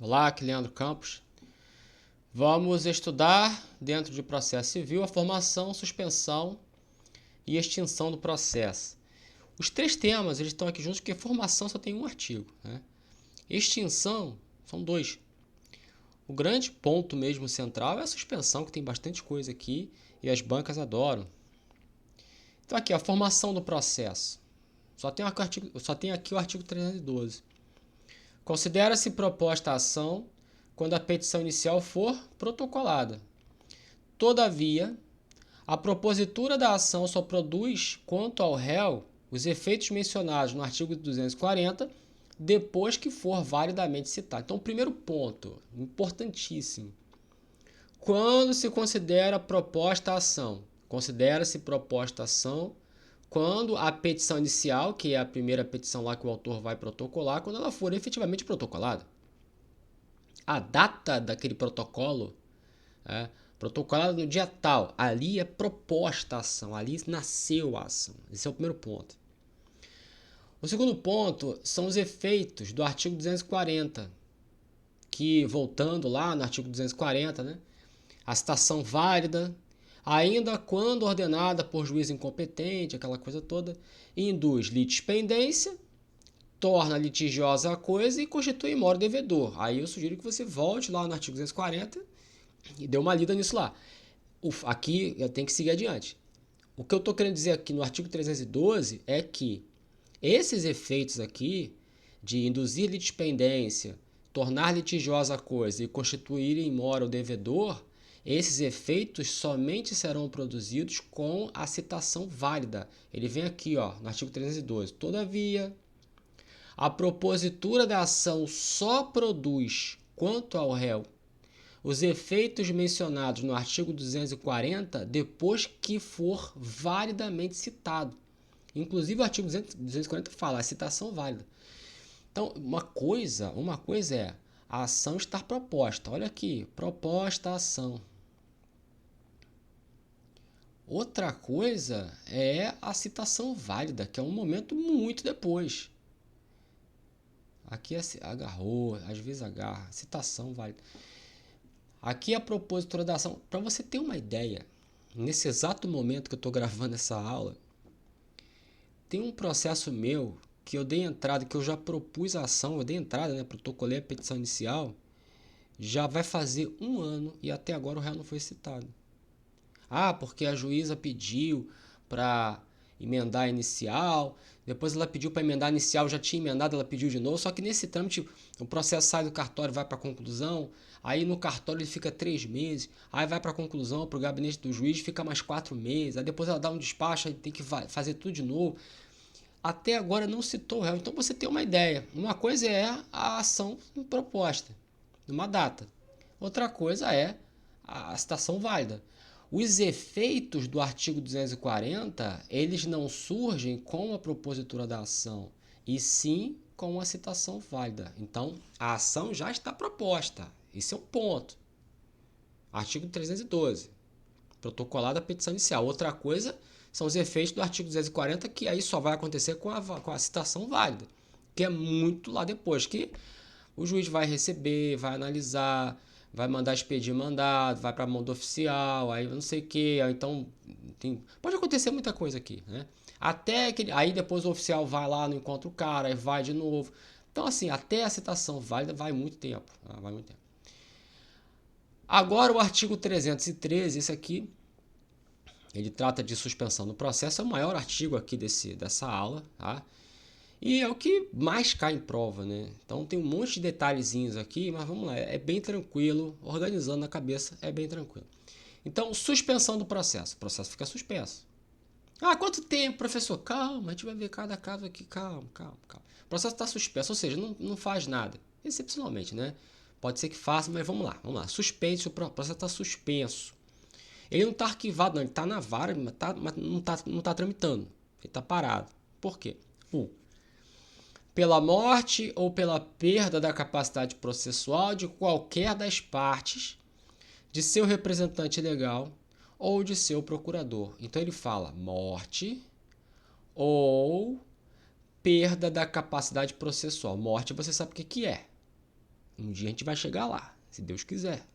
Olá, aqui é Leandro Campos. Vamos estudar, dentro de processo civil, a formação, suspensão e extinção do processo. Os três temas eles estão aqui juntos porque formação só tem um artigo, né? Extinção são dois. O grande ponto mesmo central é a suspensão, que tem bastante coisa aqui e as bancas adoram. Então aqui, a formação do processo. Só tem aqui o artigo 312. Considera-se proposta a ação quando a petição inicial for protocolada. Todavia, a propositura da ação só produz, quanto ao réu, os efeitos mencionados no artigo 240, depois que for validamente citado. Então, primeiro ponto, importantíssimo. Quando se considera proposta a ação? Considera-se proposta a ação quando a petição inicial, que é a primeira petição lá que o autor vai protocolar, quando ela for efetivamente protocolada. A data daquele protocolo, protocolado no dia tal, ali é proposta a ação, ali nasceu a ação. Esse é o primeiro ponto. O segundo ponto são os efeitos do artigo 240, que, voltando lá no artigo 240, né, a citação válida, ainda quando ordenada por juiz incompetente, aquela coisa toda, induz litispendência, torna litigiosa a coisa e constitui moro devedor. Aí eu sugiro que você volte lá no artigo 240 e dê uma lida nisso lá. Aqui eu tenho que seguir adiante. O que eu estou querendo dizer aqui no artigo 312 é que esses efeitos aqui de induzir litispendência, tornar litigiosa a coisa e constituir em mora o devedor, esses efeitos somente serão produzidos com a citação válida. Ele vem aqui, ó, no artigo 312. Todavia, a propositura da ação só produz, quanto ao réu, os efeitos mencionados no artigo 240 depois que for validamente citado. Inclusive o artigo 240 fala a citação válida. Então, uma coisa é a ação estar proposta. Olha aqui, proposta a ação. Outra coisa é a citação válida, que é um momento muito depois. Aqui agarrou, às vezes agarra, citação válida. Aqui é a propositura da ação. Para você ter uma ideia, nesse exato momento que eu estou gravando essa aula, tem um processo meu que eu dei entrada, que eu já propus a ação, eu dei entrada, né, protocolei a petição inicial, já vai fazer 1 ano e até agora o réu não foi citado. Ah, porque a juíza pediu para emendar a inicial, depois ela pediu para emendar a inicial, já tinha emendado, ela pediu de novo, só que nesse trâmite o processo sai do cartório, vai para a conclusão, aí no cartório ele fica 3 meses, aí vai para a conclusão, para o gabinete do juiz, fica mais 4 meses, aí depois ela dá um despacho, aí tem que fazer tudo de novo. Até agora não citou o réu, então você tem uma ideia. Uma coisa é a ação proposta, numa data. Outra coisa é a citação válida. Os efeitos do artigo 240, eles não surgem com a propositura da ação, e sim com a citação válida. Então, a ação já está proposta. Esse é um ponto. Artigo 312. Protocolada a petição inicial. Outra coisa são os efeitos do artigo 240, que aí só vai acontecer com a citação válida, que é muito lá depois, que o juiz vai receber, vai analisar, vai mandar expedir mandado, vai para a mão do oficial, aí não sei o que, então pode acontecer muita coisa aqui, né? Até que aí depois o oficial vai lá, não encontra o cara, aí vai de novo. Então assim, até a citação válida vai muito tempo, vai muito tempo. Agora o artigo 313, esse aqui, ele trata de suspensão do processo, é o maior artigo aqui dessa aula, tá? E é o que mais cai em prova, né? Então tem um monte de detalhezinhos aqui, mas vamos lá, é bem tranquilo, organizando na cabeça é bem tranquilo. Então, suspensão do processo. O processo fica suspenso. Ah, quanto tempo, professor? Calma, a gente vai ver cada caso aqui, calma. O processo está suspenso, ou seja, não faz nada. Excepcionalmente, né? Pode ser que faça, mas vamos lá. Suspense, o processo está suspenso. Ele não está arquivado, não, ele está na vara, mas não está tramitando. Ele está parado. Por quê? Pela morte ou pela perda da capacidade processual de qualquer das partes, de seu representante legal ou de seu procurador. Então ele fala morte ou perda da capacidade processual. Morte você sabe o que é. Um dia a gente vai chegar lá, se Deus quiser.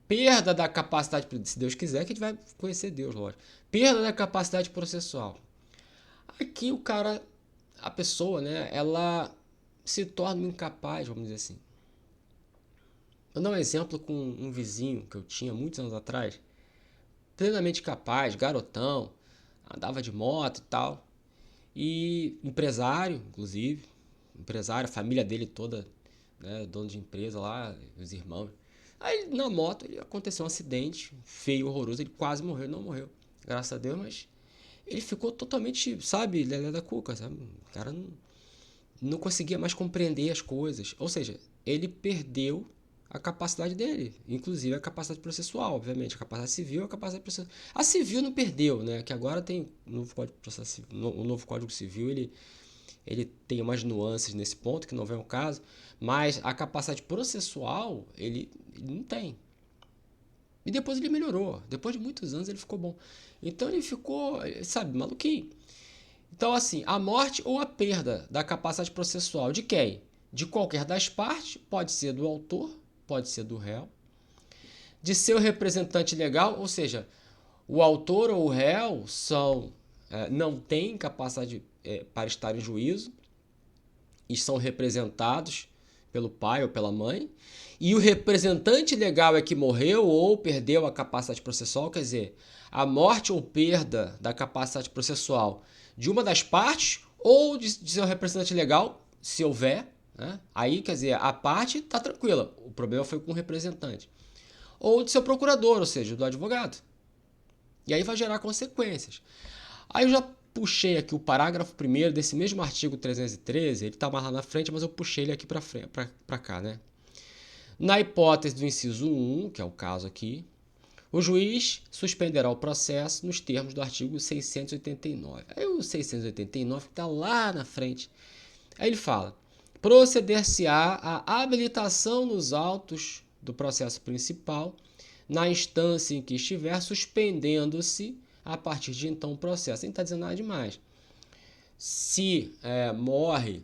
Perda da capacidade, se Deus quiser, que a gente vai conhecer Deus, lógico. Perda da capacidade processual. Aqui o cara, a pessoa, né, ela se torna incapaz, vamos dizer assim. Vou dar um exemplo com um vizinho que eu tinha muitos anos atrás, plenamente capaz, garotão, andava de moto e tal, e empresário, inclusive, empresário, a família dele toda, né, dono de empresa lá, os irmãos. Aí na moto aconteceu um acidente feio, horroroso, ele quase morreu, não morreu, graças a Deus, mas ele ficou totalmente, sabe, lelé da cuca, sabe? O cara não conseguia mais compreender as coisas, ou seja, ele perdeu a capacidade dele, inclusive a capacidade processual, obviamente, a capacidade civil, a capacidade processual. A civil não perdeu, né? Que agora tem o novo Código Civil, o novo Código Civil, ele tem umas nuances nesse ponto, que não vem ao caso, mas a capacidade processual ele não tem. E depois ele melhorou, depois de muitos anos ele ficou bom. Então ele ficou, sabe, maluquinho. Então assim, a morte ou a perda da capacidade processual de quem? De qualquer das partes, pode ser do autor, pode ser do réu, de seu representante legal, ou seja, o autor ou o réu não têm capacidade para estar em juízo e são representados pelo pai ou pela mãe, e o representante legal é que morreu ou perdeu a capacidade processual, quer dizer, a morte ou perda da capacidade processual de uma das partes ou de seu representante legal, se houver, né? Aí, quer dizer, a parte está tranquila, o problema foi com o representante. Ou de seu procurador, ou seja, do advogado. E aí vai gerar consequências. Aí eu já puxei aqui o parágrafo 1º desse mesmo artigo 313, ele está mais lá na frente, mas eu puxei ele aqui para cá, né? Na hipótese do inciso 1, que é o caso aqui, o juiz suspenderá o processo nos termos do artigo 689. Aí o 689 está lá na frente. Aí ele fala: proceder-se-á a habilitação nos autos do processo principal, na instância em que estiver, suspendendo-se a partir de então o processo. Nem está dizendo nada demais. Se morre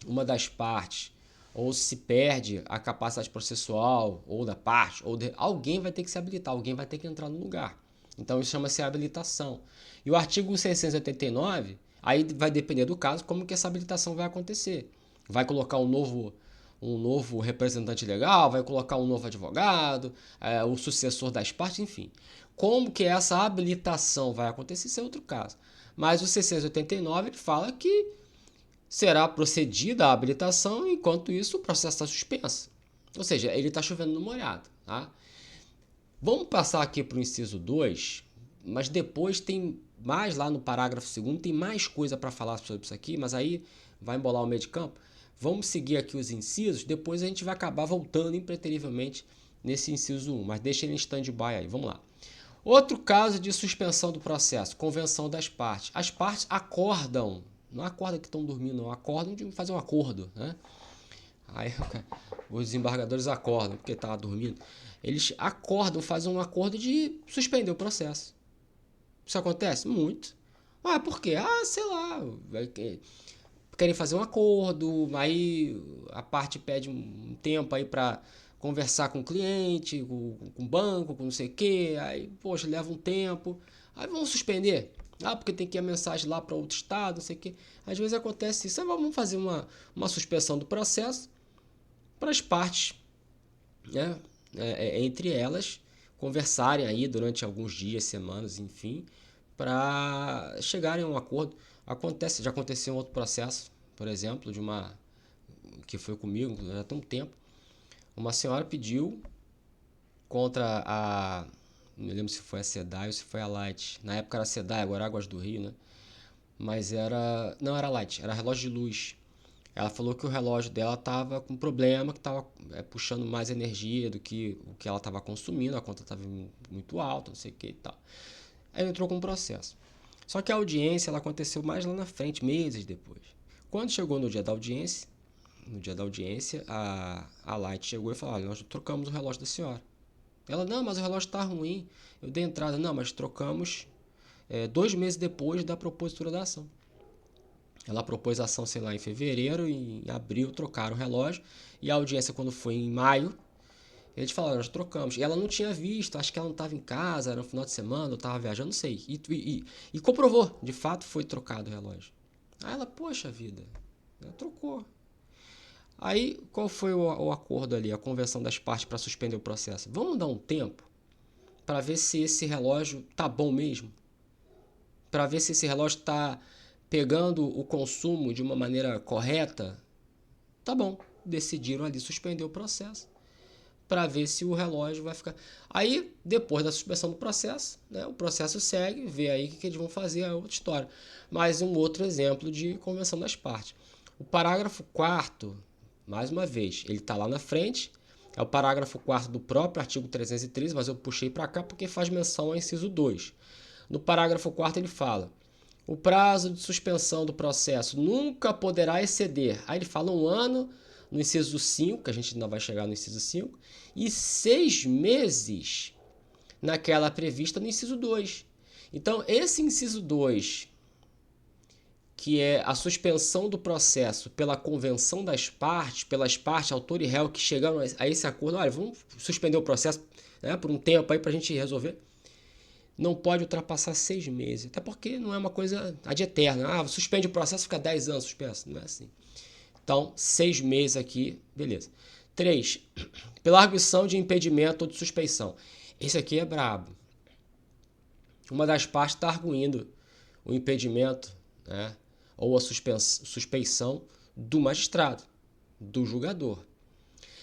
uma das partes, ou se perde a capacidade processual, ou da parte, alguém vai ter que se habilitar, alguém vai ter que entrar no lugar. Então isso chama-se habilitação. E o artigo 689, aí vai depender do caso, como que essa habilitação vai acontecer. Vai colocar um novo representante legal, vai colocar um novo advogado, o sucessor das partes, enfim. Como que essa habilitação vai acontecer, isso é outro caso. Mas o 689 ele fala que será procedida a habilitação, enquanto isso o processo está suspenso. Ou seja, ele está chovendo no molhado. Tá? Vamos passar aqui para o inciso 2, mas depois tem mais lá no parágrafo 2º, tem mais coisa para falar sobre isso aqui, mas aí vai embolar o meio de campo. Vamos seguir aqui os incisos, depois a gente vai acabar voltando impreterivelmente nesse inciso 1, mas deixa ele em stand-by aí, vamos lá. Outro caso de suspensão do processo, convenção das partes. As partes acordam, não acordam que estão dormindo, não, acordam de fazer um acordo, né? Aí os desembargadores acordam, porque estava dormindo. Eles acordam, fazem um acordo de suspender o processo. Isso acontece? Muito. Ah, por quê? Ah, sei lá, querem fazer um acordo, aí a parte pede um tempo aí para conversar com o cliente, com o banco, com não sei o quê, aí, poxa, leva um tempo, aí vamos suspender. Ah, porque tem que ir a mensagem lá para outro estado, não sei o quê. Às vezes acontece isso. Aí vamos fazer uma suspensão do processo para as partes, né, entre elas, conversarem aí durante alguns dias, semanas, enfim, para chegarem a um acordo. Já aconteceu um outro processo, por exemplo, que foi comigo, já tem um tempo. Uma senhora pediu contra não me lembro se foi a SEDAI ou se foi a Light. Na época era a SEDAI, agora Águas do Rio, né? Mas não era Light, era relógio de luz. Ela falou que o relógio dela estava com problema, que estava puxando mais energia do que o que ela estava consumindo, a conta estava muito alta, não sei o que e tal. Aí entrou com um processo. Só que a audiência ela aconteceu mais lá na frente, meses depois. Quando chegou no dia da audiência, a Light chegou e falou: olha, nós trocamos o relógio da senhora. Ela: não, mas o relógio está ruim. Eu dei entrada. Não, mas trocamos 2 meses depois da propositura da ação. Ela propôs a ação, sei lá, em fevereiro, e em abril trocaram o relógio. E a audiência, quando foi em maio, eles falaram, nós trocamos. E ela não tinha visto, acho que ela não estava em casa, era no final de semana, eu estava viajando, não sei. E comprovou, de fato foi trocado o relógio. Aí ela, poxa vida, ela trocou. Aí qual foi o acordo ali, a convenção das partes para suspender o processo? Vamos dar um tempo para ver se esse relógio tá bom mesmo, para ver se esse relógio está pegando o consumo de uma maneira correta. Tá bom, decidiram ali suspender o processo para ver se o relógio vai ficar. Aí, depois da suspensão do processo, né, o processo segue, vê aí o que eles vão fazer, é outra história. Mais um outro exemplo de convenção das partes. O parágrafo 4º, mais uma vez, ele está lá na frente, é o parágrafo 4º do próprio artigo 313, mas eu puxei para cá porque faz menção ao inciso 2. No parágrafo 4º ele fala: o prazo de suspensão do processo nunca poderá exceder. Aí ele fala 1 ano no inciso 5, que a gente ainda vai chegar no inciso 5, e 6 meses naquela prevista no inciso 2. Então, esse inciso 2, que é a suspensão do processo pela convenção das partes, pelas partes, autor e réu, que chegaram a esse acordo, olha, vamos suspender o processo, né, por um tempo aí para a gente resolver, não pode ultrapassar 6 meses. Até porque não é uma coisa ad eterna. Ah, suspende o processo, fica 10 anos suspenso. Não é assim. Então, 6 meses aqui, beleza. 3. Pela arguição de impedimento ou de suspeição. Esse aqui é brabo. Uma das partes está arguindo o impedimento, né, ou a suspeição do magistrado, do julgador.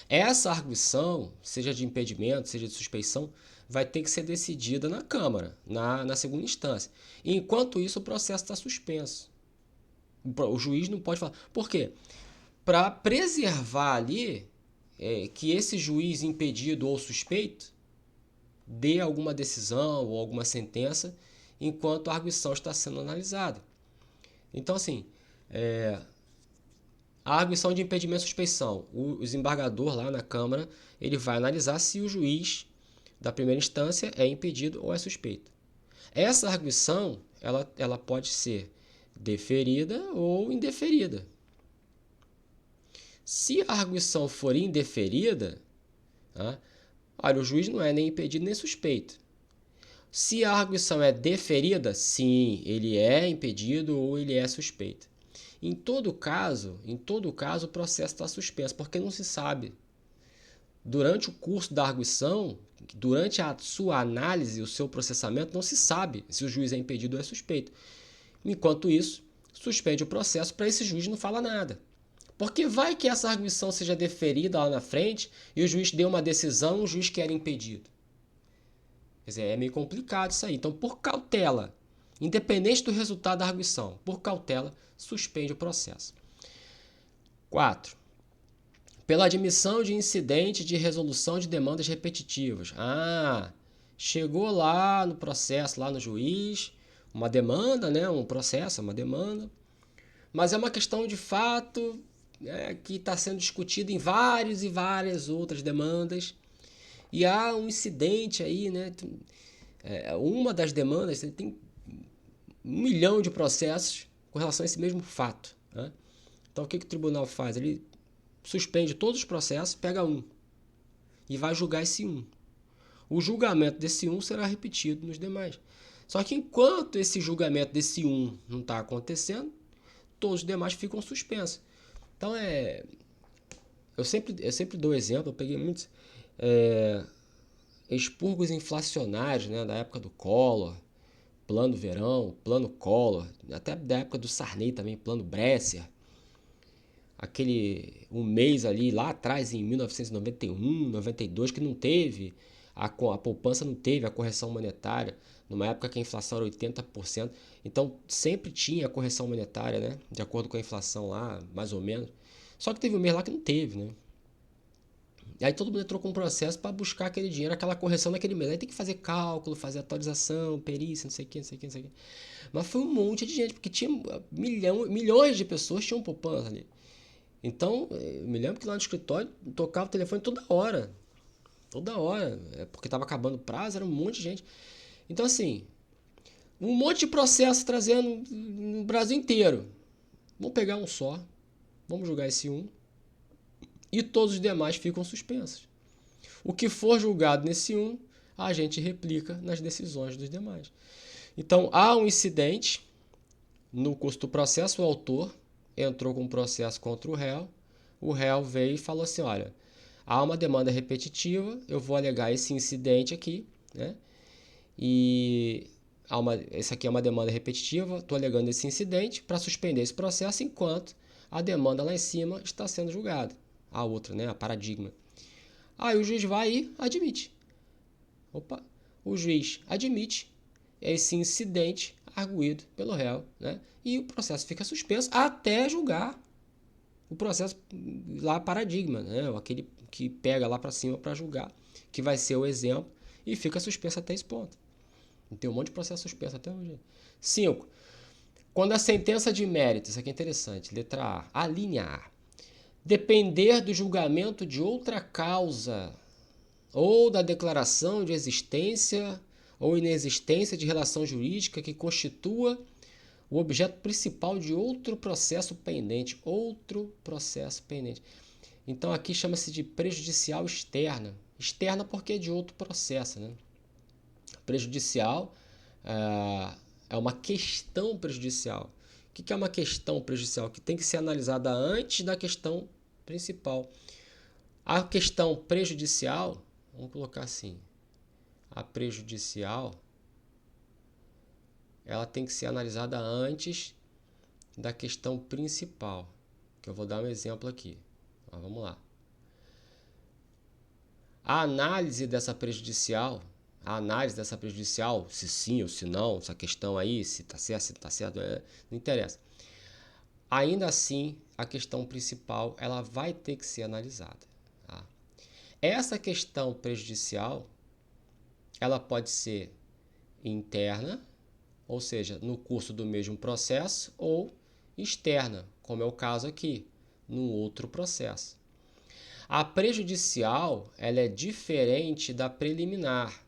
Essa arguição, seja de impedimento, seja de suspeição, vai ter que ser decidida na Câmara, na segunda instância. E, enquanto isso, o processo está suspenso. O juiz não pode falar. Por quê? Para preservar ali que esse juiz impedido ou suspeito dê alguma decisão ou alguma sentença enquanto a arguição está sendo analisada. Então, assim, a arguição de impedimento e suspeição, o desembargador lá na Câmara, ele vai analisar se o juiz da primeira instância é impedido ou é suspeito. Essa arguição, ela pode ser deferida ou indeferida. Se a arguição for indeferida, tá, olha, o juiz não é nem impedido nem suspeito. Se a arguição é deferida, sim, ele é impedido ou ele é suspeito. Em todo caso, o processo está suspenso, porque não se sabe. Durante o curso da arguição, durante a sua análise, o seu processamento, não se sabe se o juiz é impedido ou é suspeito. Enquanto isso, suspende o processo para esse juiz não falar nada. Porque vai que essa arguição seja deferida lá na frente e o juiz dê uma decisão, o juiz que era impedido. Quer dizer, é meio complicado isso aí. Então, por cautela, independente do resultado da arguição, por cautela, suspende o processo. 4. Pela admissão de incidente de resolução de demandas repetitivas. Chegou lá no processo, lá no juiz, uma demanda, né? Um processo, uma demanda. Mas é uma questão de fato que está sendo discutida em várias e várias outras demandas. E há um incidente aí, né? Uma das demandas tem 1 milhão de processos com relação a esse mesmo fato, né? Então, o que o tribunal faz? Ele suspende todos os processos, pega um e vai julgar esse um. O julgamento desse um será repetido nos demais. Só que enquanto esse julgamento desse um não está acontecendo, todos os demais ficam suspensos. Então, eu sempre dou exemplo, eu peguei muitos expurgos inflacionários, né, da época do Collor, Plano Verão, Plano Collor, até da época do Sarney também, Plano Bresser. Um mês ali, lá atrás, em 1991, 92, que não teve, a poupança não teve a correção monetária, numa época que a inflação era 80%. Então, sempre tinha a correção monetária, né, de acordo com a inflação lá, mais ou menos. Só que teve um mês lá que não teve, né? E aí todo mundo entrou com um processo para buscar aquele dinheiro, aquela correção naquele mês. Aí tem que fazer cálculo, fazer atualização, perícia, não sei o que. Mas foi um monte de gente, porque tinha milhões de pessoas tinham poupança ali. Então, eu me lembro que lá no escritório tocava o telefone toda hora. Toda hora. Porque estava acabando o prazo, era um monte de gente. Então, assim, um monte de processo trazendo no Brasil inteiro. Vamos pegar um só, vamos julgar esse um, e todos os demais ficam suspensos. O que for julgado nesse um, a gente replica nas decisões dos demais. Então, há um incidente no curso do processo, o autor entrou com um processo contra o réu veio e falou assim, olha, há uma demanda repetitiva, eu vou alegar esse incidente aqui, né? E esse aqui é uma demanda repetitiva, estou alegando esse incidente para suspender esse processo enquanto a demanda lá em cima está sendo julgada. A outra, né? A paradigma. Aí o juiz vai e admite. O juiz admite esse incidente arguído pelo réu, né? E o processo fica suspenso até julgar o processo lá paradigma, né? Aquele que pega lá para cima para julgar, que vai ser o exemplo, e fica suspenso até esse ponto. Tem um monte de processo suspenso até hoje. 5. Quando a sentença de mérito, isso aqui é interessante, letra A, a linha A, depender do julgamento de outra causa ou da declaração de existência ou inexistência de relação jurídica que constitua o objeto principal de outro processo pendente. Outro processo pendente. Então aqui chama-se de prejudicial externa. Externa porque é de outro processo, né? Prejudicial é uma questão prejudicial. O que é uma questão prejudicial? Que tem que ser analisada antes da questão principal. A questão prejudicial, vamos colocar assim, a prejudicial, ela tem que ser analisada antes da questão principal, que eu vou dar um exemplo aqui. Vamos lá. A análise dessa prejudicial, se sim ou se não, essa questão aí, se está certo, se não está certo, não interessa. Ainda assim, a questão principal, ela vai ter que ser analisada. Tá? Essa questão prejudicial, ela pode ser interna, ou seja, no curso do mesmo processo, ou externa, como é o caso aqui, num outro processo. A prejudicial, ela é diferente da preliminar.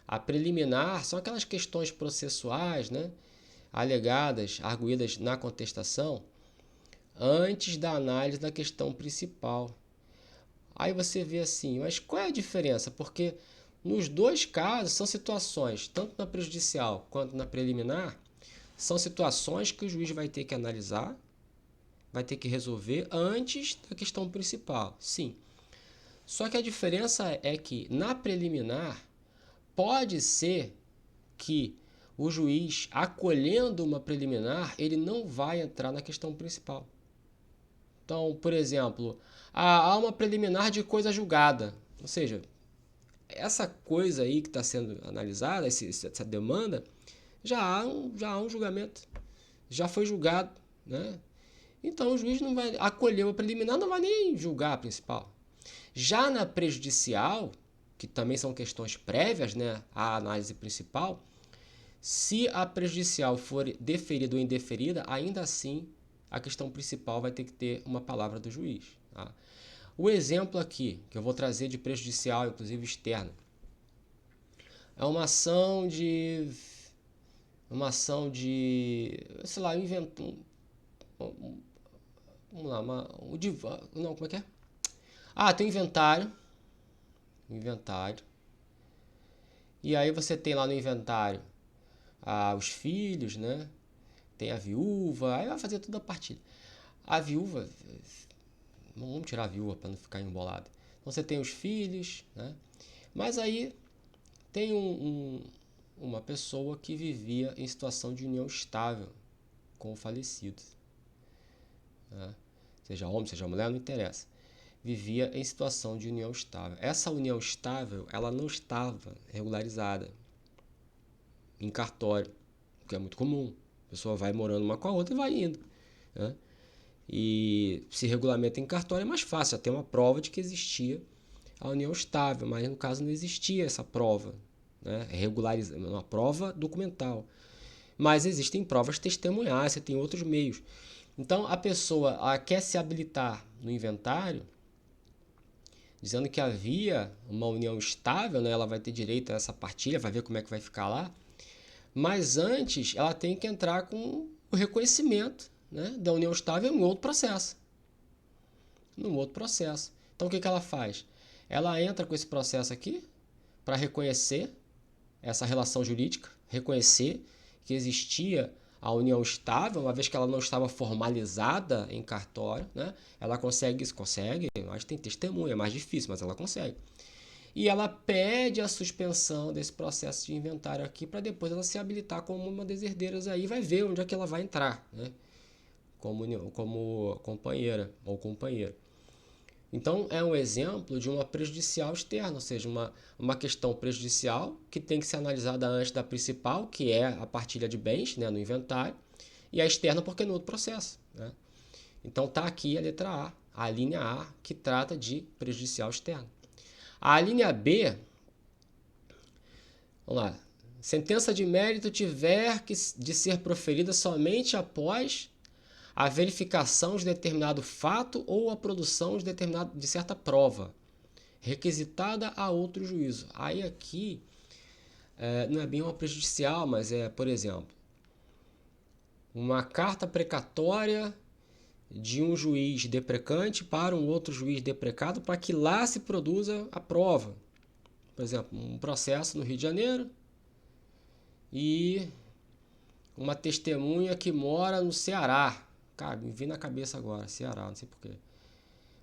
A preliminar são aquelas questões processuais, né, alegadas, arguídas na contestação, antes da análise da questão principal. Aí você vê assim, mas qual é a diferença? Porque nos dois casos são situações, tanto na prejudicial quanto na preliminar, são situações que o juiz vai ter que analisar, vai ter que resolver antes da questão principal. Sim. Só que a diferença é que na preliminar pode ser que o juiz, acolhendo uma preliminar, ele não vai entrar na questão principal. Então, por exemplo, há uma preliminar de coisa julgada, ou seja, essa coisa aí que está sendo analisada, essa demanda, já há um julgamento, já foi julgado, né? Então o juiz não vai acolher a preliminar, não vai nem julgar a principal. Já na prejudicial, que também são questões prévias, né, à análise principal, se a prejudicial for deferida ou indeferida, ainda assim a questão principal vai ter que ter uma palavra do juiz. Tá? O exemplo aqui, que eu vou trazer de prejudicial, inclusive externa, é uma ação de, sei lá, vamos lá, não, como é que é? Tem inventário. E aí você tem lá no inventário os filhos, né? Tem a viúva, aí vai fazer toda a partilha. A viúva, vamos tirar a viúva para não ficar embolado. Então você tem os filhos, né? Mas aí tem uma pessoa que vivia em situação de união estável com o falecido. Né? Seja homem, seja mulher, não interessa. Vivia em situação de união estável. Essa união estável, ela não estava regularizada em cartório, o que é muito comum. A pessoa vai morando uma com a outra e vai indo. Né? E se regulamenta em cartório é mais fácil, até uma prova de que existia a união estável, mas no caso não existia essa prova, né? É uma prova documental. Mas existem provas testemunhais, você tem outros meios. Então a pessoa quer se habilitar no inventário, dizendo que havia uma união estável, né? Ela vai ter direito a essa partilha, vai ver como é que vai ficar lá. Mas antes, ela tem que entrar com o reconhecimento, né, da união estável em outro processo. Num outro processo. Então, o que ela faz? Ela entra com esse processo aqui para reconhecer essa relação jurídica, reconhecer que existia a união estável, uma vez que ela não estava formalizada em cartório, né? Ela consegue isso, consegue, mas tem testemunha, é mais difícil, mas ela consegue. E ela pede a suspensão desse processo de inventário aqui para depois ela se habilitar como uma das herdeiras aí, vai ver onde é que ela vai entrar, né? Como companheira ou companheiro. Então, é um exemplo de uma prejudicial externa, ou seja, uma questão prejudicial que tem que ser analisada antes da principal, que é a partilha de bens, né, no inventário, e a externa porque é no outro processo, né? Então, está aqui a letra A linha A, que trata de prejudicial externa. A linha B, vamos lá, sentença de mérito tiver de ser proferida somente após a verificação de determinado fato ou a produção de certa prova, requisitada a outro juízo. Aí aqui não é bem uma prejudicial, mas é, por exemplo, uma carta precatória de um juiz deprecante para um outro juiz deprecado para que lá se produza a prova. Por exemplo, um processo no Rio de Janeiro e uma testemunha que mora no Ceará. Cara, me vem na cabeça agora, Ceará, não sei porquê.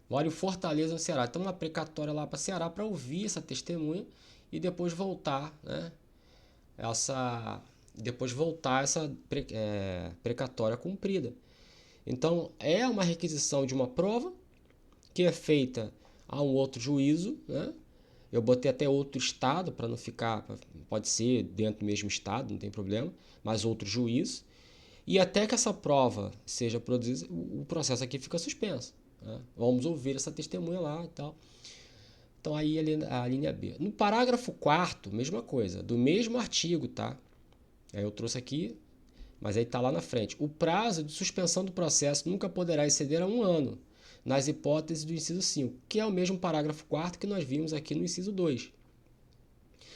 Mora em Fortaleza, no Ceará. Então, uma precatória lá para Ceará para ouvir essa testemunha e depois voltar, né? Depois voltar essa precatória cumprida. Então, é uma requisição de uma prova que é feita a um outro juízo, né? Eu botei até outro estado para não ficar, pode ser dentro do mesmo estado, não tem problema, mas outro juízo. E até que essa prova seja produzida, o processo aqui fica suspenso, né? Vamos ouvir essa testemunha lá e tal. Então aí a linha B. No parágrafo 4º, mesma coisa, do mesmo artigo, tá? Aí eu trouxe aqui, mas aí está lá na frente. O prazo de suspensão do processo nunca poderá exceder a 1 ano, nas hipóteses do inciso 5, que é o mesmo parágrafo 4º que nós vimos aqui no inciso 2.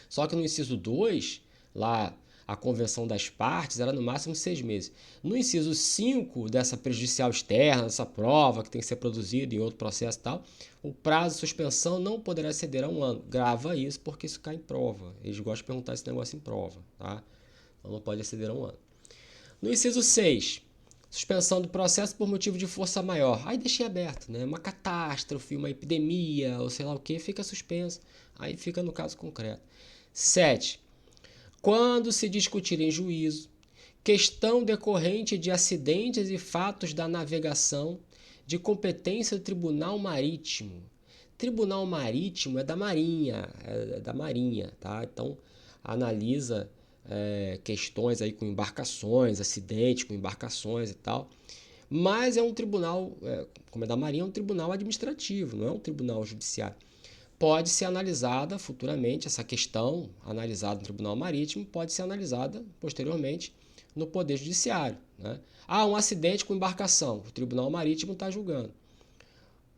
Só que no inciso 2, lá a convenção das partes era no máximo 6 meses. No inciso 5 dessa prejudicial externa, dessa prova que tem que ser produzida em outro processo e tal, o prazo de suspensão não poderá exceder a 1 ano. Grava isso porque isso cai em prova. Eles gostam de perguntar esse negócio em prova, tá? Então não pode exceder a 1 ano. No inciso 6, suspensão do processo por motivo de força maior. Aí deixei aberto, né? Uma catástrofe, uma epidemia, ou sei lá o que, fica suspenso. Aí fica no caso concreto. 7. Quando se discutir em juízo questão decorrente de acidentes e fatos da navegação de competência do Tribunal Marítimo. Tribunal Marítimo é da Marinha, tá? Então analisa questões aí com embarcações, acidentes com embarcações e tal. Mas é um tribunal, como é da Marinha, é um tribunal administrativo, não é um tribunal judiciário. Pode ser analisada futuramente, essa questão analisada no Tribunal Marítimo, pode ser analisada posteriormente no Poder Judiciário, né? Um acidente com embarcação, o Tribunal Marítimo está julgando.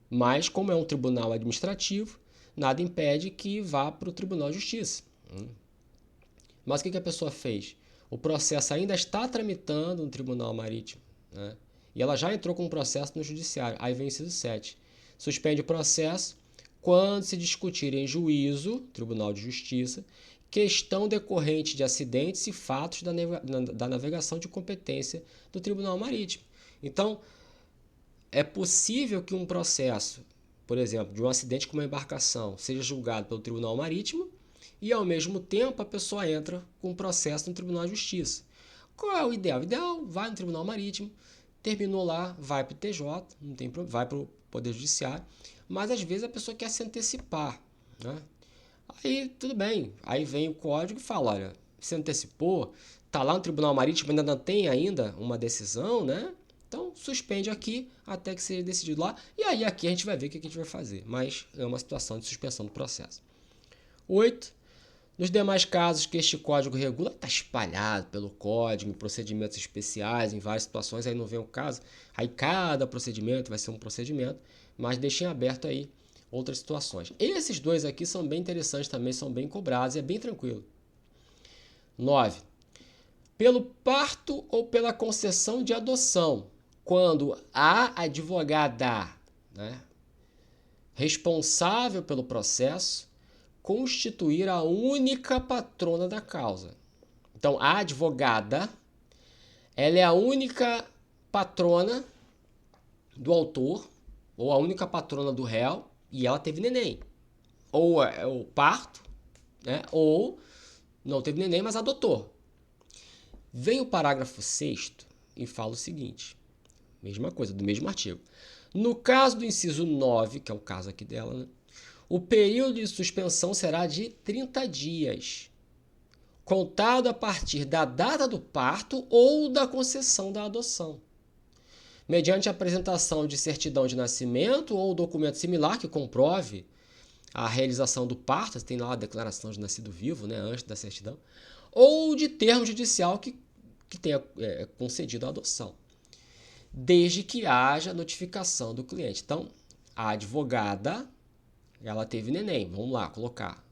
Mas, como é um tribunal administrativo, nada impede que vá para o Tribunal de Justiça. Mas o que a pessoa fez? O processo ainda está tramitando no Tribunal Marítimo, né? E ela já entrou com um processo no Judiciário. Aí vem o inciso 7. Suspende o processo quando se discutir em juízo, Tribunal de Justiça, questão decorrente de acidentes e fatos da navegação de competência do Tribunal Marítimo. Então, é possível que um processo, por exemplo, de um acidente com uma embarcação, seja julgado pelo Tribunal Marítimo e, ao mesmo tempo, a pessoa entra com um processo no Tribunal de Justiça. Qual é o ideal? O ideal, vai no Tribunal Marítimo, terminou lá, vai para o TJ, não tem problema, vai para o Poder Judiciário, mas às vezes a pessoa quer se antecipar, né? Aí tudo bem, aí vem o código e fala, olha, se antecipou, está lá no Tribunal Marítimo, ainda não tem ainda uma decisão, né? Então suspende aqui até que seja decidido lá, e aí aqui a gente vai ver o que a gente vai fazer, mas é uma situação de suspensão do processo. 8. Nos demais casos que este código regula, está espalhado pelo código, em procedimentos especiais, em várias situações, aí não vem o caso. Aí cada procedimento vai ser um procedimento, mas deixem aberto aí outras situações. Esses dois aqui são bem interessantes também, são bem cobrados e é bem tranquilo. 9. pelo parto ou pela concessão de adoção, quando a advogada, né, responsável pelo processo constituir a única patrona da causa. Então, a advogada, ela é a única patrona do autor, ou a única patrona do réu, e ela teve neném. Ou é o parto, né? Ou não teve neném, mas adotou. Vem o parágrafo 6º e fala o seguinte, mesma coisa, do mesmo artigo. No caso do inciso 9, que é o caso aqui dela, né? O período de suspensão será de 30 dias, contado a partir da data do parto ou da concessão da adoção, mediante a apresentação de certidão de nascimento ou documento similar que comprove a realização do parto, tem lá a declaração de nascido vivo, né, antes da certidão, ou de termo judicial que tenha concedido a adoção, desde que haja notificação do cliente. Então, a advogada, ela teve neném, vamos lá, colocar.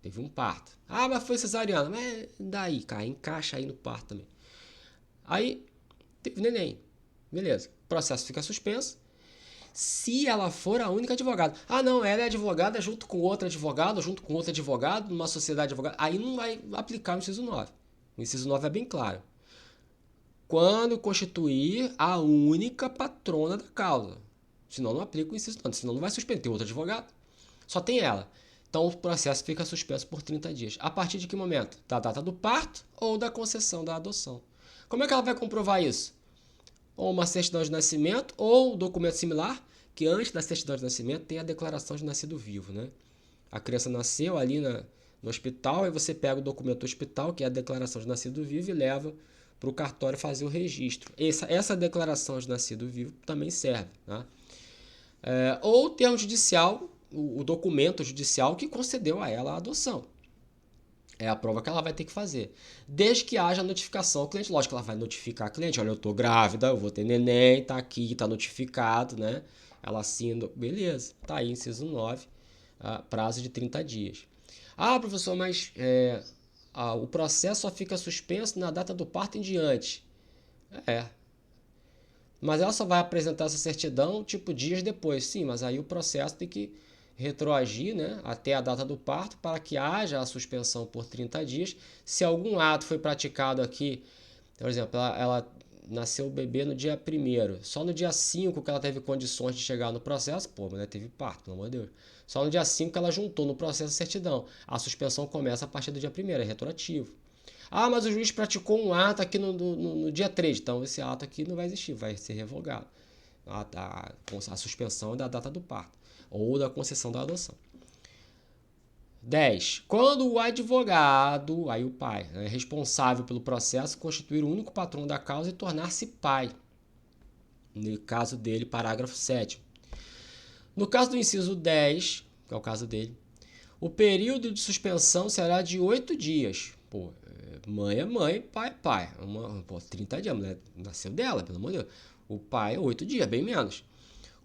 Teve um parto. Ah, mas foi cesariana. Mas daí, cara, encaixa aí no parto também. Aí, teve neném. Beleza. O processo fica suspenso. Se ela for a única advogada. Ah, não, ela é advogada junto com outro advogado, numa sociedade de advogado. Aí não vai aplicar o inciso 9. O inciso 9 é bem claro. Quando constituir a única patrona da causa. Senão não aplica o inciso 9. Senão não vai suspender. Tem outro advogado. Só tem ela. Então, o processo fica suspenso por 30 dias. A partir de que momento? Da data do parto ou da concessão da adoção. Como é que ela vai comprovar isso? Ou uma certidão de nascimento ou documento similar, que antes da certidão de nascimento tem a declaração de nascido vivo, né? A criança nasceu ali no hospital, aí você pega o documento do hospital, que é a declaração de nascido vivo, e leva para o cartório fazer o registro. Essa declaração de nascido vivo também serve, tá? Ou o termo judicial, o documento judicial que concedeu a ela a adoção. É a prova que ela vai ter que fazer. Desde que haja notificação ao cliente. Lógico que ela vai notificar a cliente. Olha, eu tô grávida, eu vou ter neném, tá aqui, tá notificado, né? Ela assina, beleza. Tá aí, inciso 9, prazo de 30 dias. Ah, professor, mas o processo só fica suspenso na data do parto em diante. Mas ela só vai apresentar essa certidão, tipo, dias depois. Sim, mas aí o processo tem que retroagir, né, até a data do parto para que haja a suspensão por 30 dias. Se algum ato foi praticado aqui, por exemplo, ela nasceu o bebê no dia 1º, só no dia 5 que ela teve condições de chegar no processo, pô, mas teve parto, pelo amor de Deus. Só no dia 5 que ela juntou no processo a certidão. A suspensão começa a partir do dia 1º, é retroativo. Ah, mas o juiz praticou um ato aqui no dia 3, então esse ato aqui não vai existir, vai ser revogado. A suspensão é da data do parto ou da concessão da adoção. 10. Quando o advogado, aí o pai, é responsável pelo processo, constituir o único patrão da causa e tornar-se pai. No caso dele, parágrafo 7º. No caso do inciso 10, que é o caso dele, o período de suspensão será de 8 dias. Pô, mãe é mãe, pai é pai. 30 dias, a mulher nasceu dela, pelo amor de Deus. O pai é 8 dias, bem menos.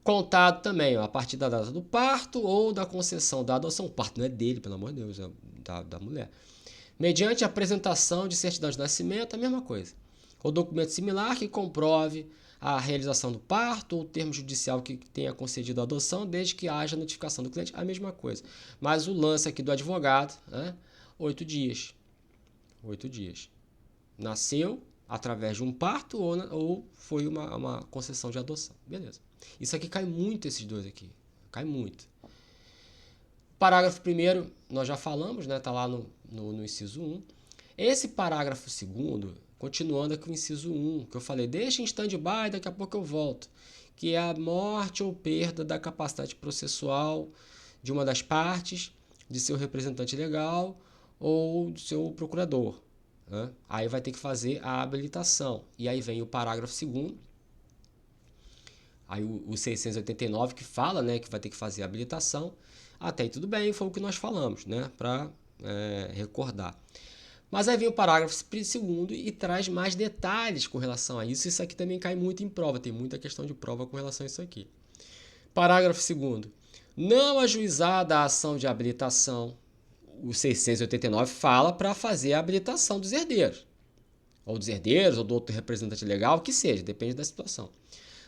Contado também a partir da data do parto ou da concessão da adoção. O parto não é dele, pelo amor de Deus, é da mulher. Mediante a apresentação de certidão de nascimento, a mesma coisa. Ou documento similar que comprove a realização do parto ou termo judicial que tenha concedido a adoção, desde que haja notificação do cliente, a mesma coisa. Mas o lance aqui do advogado, 8 dias. 8 dias. Nasceu através de um parto ou foi uma concessão de adoção. Beleza. Isso aqui cai muito, esses dois aqui. Cai muito. Parágrafo 1º, nós já falamos, né? Está lá no inciso 1. Esse parágrafo 2º, continuando aqui o inciso 1, que eu falei, deixa em stand-by, daqui a pouco eu volto. Que é a morte ou perda da capacidade processual de uma das partes, de seu representante legal ou do seu procurador. Né? Aí vai ter que fazer a habilitação. E aí vem o parágrafo 2º, aí o 689 que fala, né, que vai ter que fazer a habilitação. Até aí tudo bem, foi o que nós falamos, né, para recordar. Mas aí vem o parágrafo 2º e traz mais detalhes com relação a isso. Isso aqui também cai muito em prova, tem muita questão de prova com relação a isso aqui. Parágrafo 2º. Não ajuizada a ação de habilitação, o 689 fala para fazer a habilitação dos herdeiros. ou dos herdeiros, ou do outro representante legal, o que seja, depende da situação.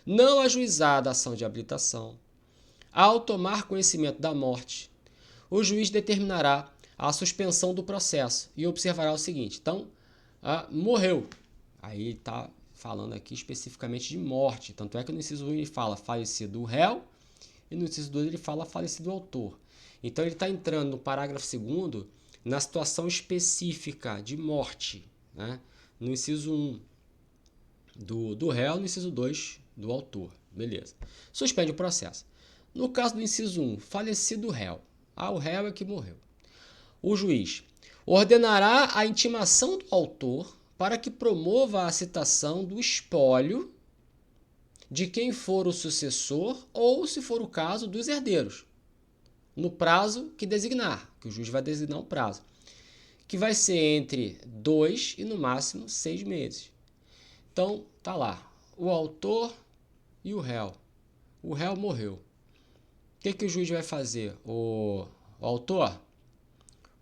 Não ajuizada a ação de habilitação. Ao tomar conhecimento da morte, o juiz determinará a suspensão do processo e observará o seguinte. Então, morreu. Aí está falando aqui especificamente de morte. Tanto é que no inciso 1 ele fala falecido o réu e no inciso 2 ele fala falecido o autor. Então ele está entrando no parágrafo 2º na situação específica de morte, né? No inciso 1 do réu, no inciso 2 do autor. Beleza. Suspende o processo. No caso do inciso 1, falecido o réu. O réu é que morreu. O juiz ordenará a intimação do autor para que promova a citação do espólio de quem for o sucessor ou, se for o caso, dos herdeiros, no prazo que designar, que o juiz vai designar um prazo, que vai ser entre 2 e, no máximo, 6 meses. Então, tá lá, o autor e o réu. O réu morreu. O que o juiz vai fazer? O autor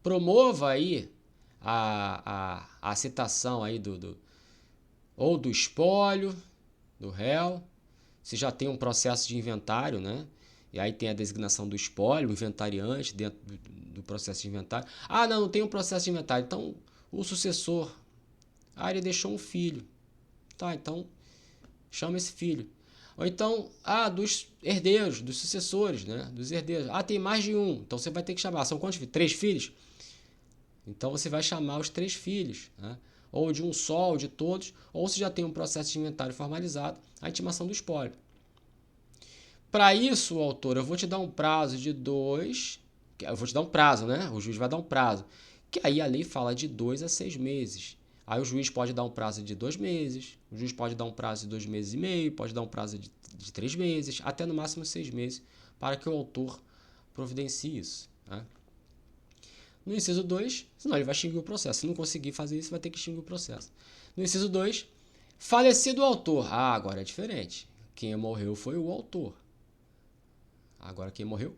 promova aí a citação aí ou do espólio do réu, se já tem um processo de inventário, né? E aí tem a designação do espólio, o inventariante dentro do processo de inventário. Não tem um processo de inventário. Então, o sucessor, ele deixou um filho. Tá, então, chama esse filho. Ou então, dos herdeiros, dos sucessores, né? Dos herdeiros. Tem mais de um. Então, você vai ter que chamar. São quantos filhos? 3 filhos? Então, você vai chamar os 3 filhos, né? Ou de um só, ou de todos. Ou se já tem um processo de inventário formalizado, a intimação do espólio. Para isso, autor, eu vou te dar um prazo de 2... Eu vou te dar um prazo, né? O juiz vai dar um prazo. Que aí a lei fala de 2 a 6 meses. Aí o juiz pode dar um prazo de 2 meses, o juiz pode dar um prazo de 2 meses e meio, pode dar um prazo de 3 meses, até no máximo 6 meses, para que o autor providencie isso, né? No inciso 2, senão ele vai extinguir o processo. Se não conseguir fazer isso, vai ter que extinguir o processo. No inciso 2, falecido o autor. Agora é diferente. Quem morreu foi o autor. Agora quem morreu?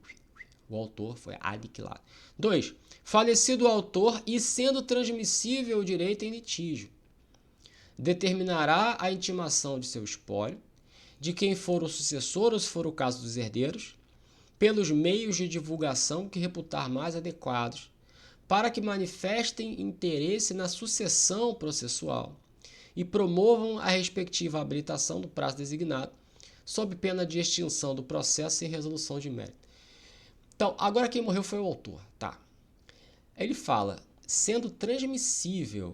O autor foi aniquilado. 2. Falecido o autor e sendo transmissível o direito em litígio, determinará a intimação de seu espólio, de quem for o sucessor ou, se for o caso dos herdeiros, pelos meios de divulgação que reputar mais adequados, para que manifestem interesse na sucessão processual e promovam a respectiva habilitação do prazo designado, sob pena de extinção do processo sem resolução de mérito. Então, agora quem morreu foi o autor, tá? Ele fala, sendo transmissível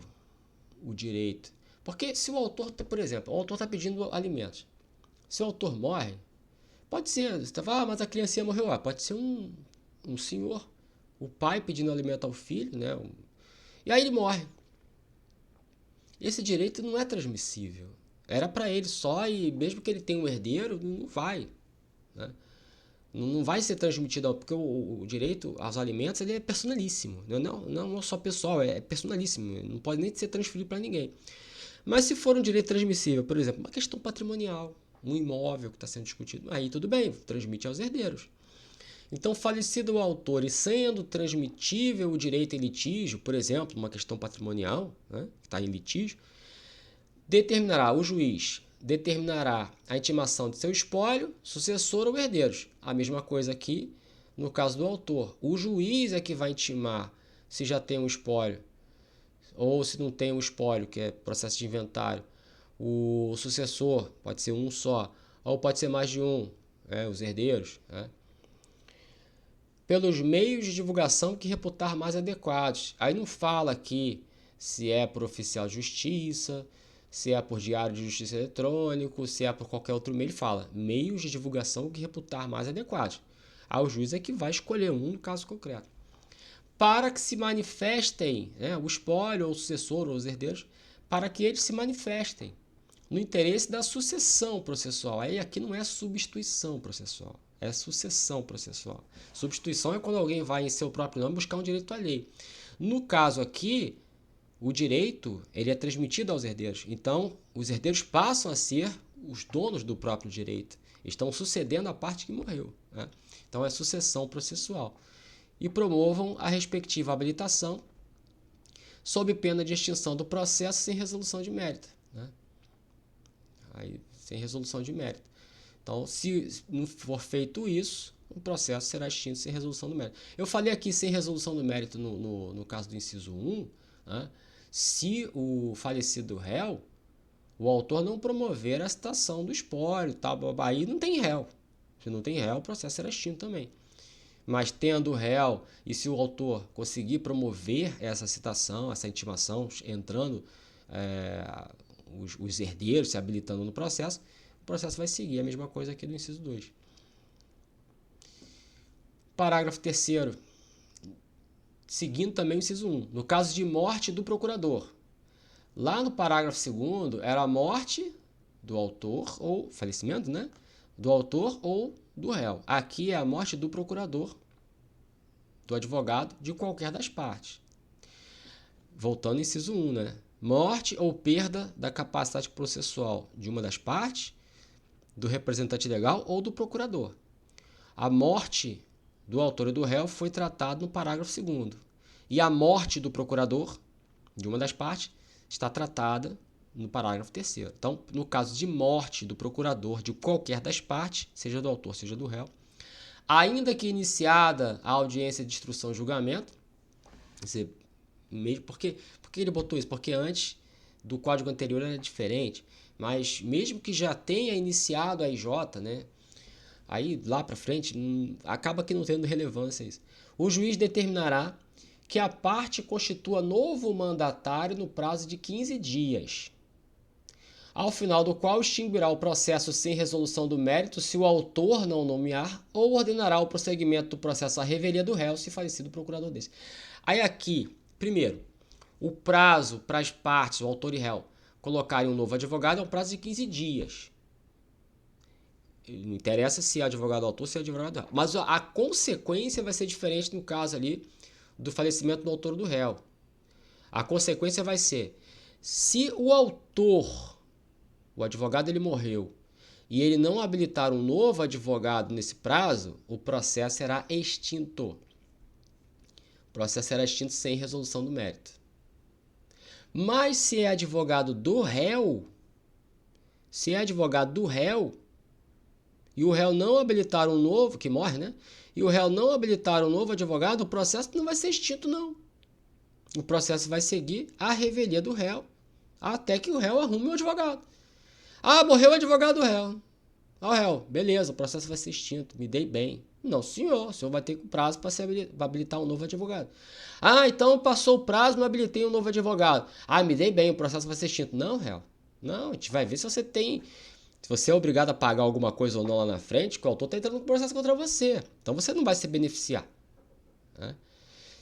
o direito. Porque se o autor, por exemplo, o autor está pedindo alimentos. Se o autor morre, pode ser, você fala, mas a criancinha morreu. Pode ser um senhor, o pai pedindo alimento ao filho, né? E aí ele morre. Esse direito não é transmissível. Era para ele só, e mesmo que ele tenha um herdeiro, não vai, né? Não vai ser transmitido, porque o direito aos alimentos ele é personalíssimo. Não só pessoal, é personalíssimo. Não pode nem ser transferido para ninguém. Mas se for um direito transmissível, por exemplo, uma questão patrimonial, um imóvel que está sendo discutido, aí tudo bem, transmite aos herdeiros. Então, falecido o autor e sendo transmitível o direito em litígio, por exemplo, uma questão patrimonial, né, que está em litígio, o juiz determinará a intimação de seu espólio, sucessor ou herdeiros. A mesma coisa aqui no caso do autor. O juiz é que vai intimar se já tem um espólio ou se não tem um espólio, que é processo de inventário. O sucessor pode ser um só, ou pode ser mais de um, os herdeiros, né? Pelos meios de divulgação que reputar mais adequados. Aí não fala aqui se é por oficial de justiça, se é por diário de justiça eletrônico, se é por qualquer outro meio. Ele fala meios de divulgação que reputar mais adequados. Aí o juiz é que vai escolher um no caso concreto. Para que se manifestem, o espólio, ou o sucessor, ou os herdeiros, para que eles se manifestem no interesse da sucessão processual. Aí aqui não é substituição processual, é sucessão processual. Substituição é quando alguém vai em seu próprio nome buscar um direito alheio. No caso aqui, o direito ele é transmitido aos herdeiros. Então, os herdeiros passam a ser os donos do próprio direito. Estão sucedendo a parte que morreu, né? Então, é sucessão processual. E promovam a respectiva habilitação sob pena de extinção do processo sem resolução de mérito, né? Aí, sem resolução de mérito. Então, se não for feito isso, o processo será extinto sem resolução do mérito. Eu falei aqui sem resolução do mérito no caso do inciso 1, né? Se o falecido réu, o autor não promover a citação do espólio, tal, aí não tem réu. Se não tem réu, o processo será extinto também. Mas tendo réu, e se o autor conseguir promover essa citação, essa intimação, entrando os herdeiros se habilitando no processo, o processo vai seguir. A mesma coisa aqui do inciso 2. Parágrafo 3º. Seguindo também o inciso 1. No caso de morte do procurador. Lá no parágrafo 2º era a morte do autor, ou falecimento, né? Do autor ou do réu. Aqui é a morte do procurador, do advogado, de qualquer das partes. Voltando ao inciso 1, né? Morte ou perda da capacidade processual de uma das partes, do representante legal ou do procurador. A morte do autor e do réu foi tratada no parágrafo 2º. E a morte do procurador, de uma das partes, está tratada no parágrafo 3º. Então, no caso de morte do procurador de qualquer das partes, seja do autor, seja do réu, ainda que iniciada a audiência de instrução e julgamento, por que ele botou isso? Porque antes do código anterior era diferente, mas mesmo que já tenha iniciado a IJ, né, aí lá para frente, acaba que não tendo relevância isso. O juiz determinará que a parte constitua novo mandatário no prazo de 15 dias, ao final do qual extinguirá o processo sem resolução do mérito se o autor não nomear, ou ordenará o prosseguimento do processo à revelia do réu se falecido o procurador desse. Aí aqui, primeiro, o prazo para as partes, o autor e réu, colocarem um novo advogado é um prazo de 15 dias. Não interessa se é advogado autor ou se é advogado réu. Mas a consequência vai ser diferente no caso ali do falecimento do autor ou do réu. A consequência vai ser, se o autor, o advogado, ele morreu e ele não habilitar um novo advogado nesse prazo, o processo será extinto. O processo será extinto sem resolução do mérito. Mas se é advogado do réu, e o réu não habilitar um novo, que morre, né? E o réu não habilitar um novo advogado, o processo não vai ser extinto, não. O processo vai seguir a revelia do réu, até que o réu arrume um advogado. Ah, morreu o advogado do réu. Ah, réu, beleza, o processo vai ser extinto, me dei bem. Não, senhor, o senhor vai ter prazo para habilitar um novo advogado. Ah, então passou o prazo, não habilitei um novo advogado. Ah, me dei bem, o processo vai ser extinto. Não, réu. Não, a gente vai ver se você tem... Se você é obrigado a pagar alguma coisa ou não lá na frente, que o autor está entrando no processo contra você. Então você não vai se beneficiar, né?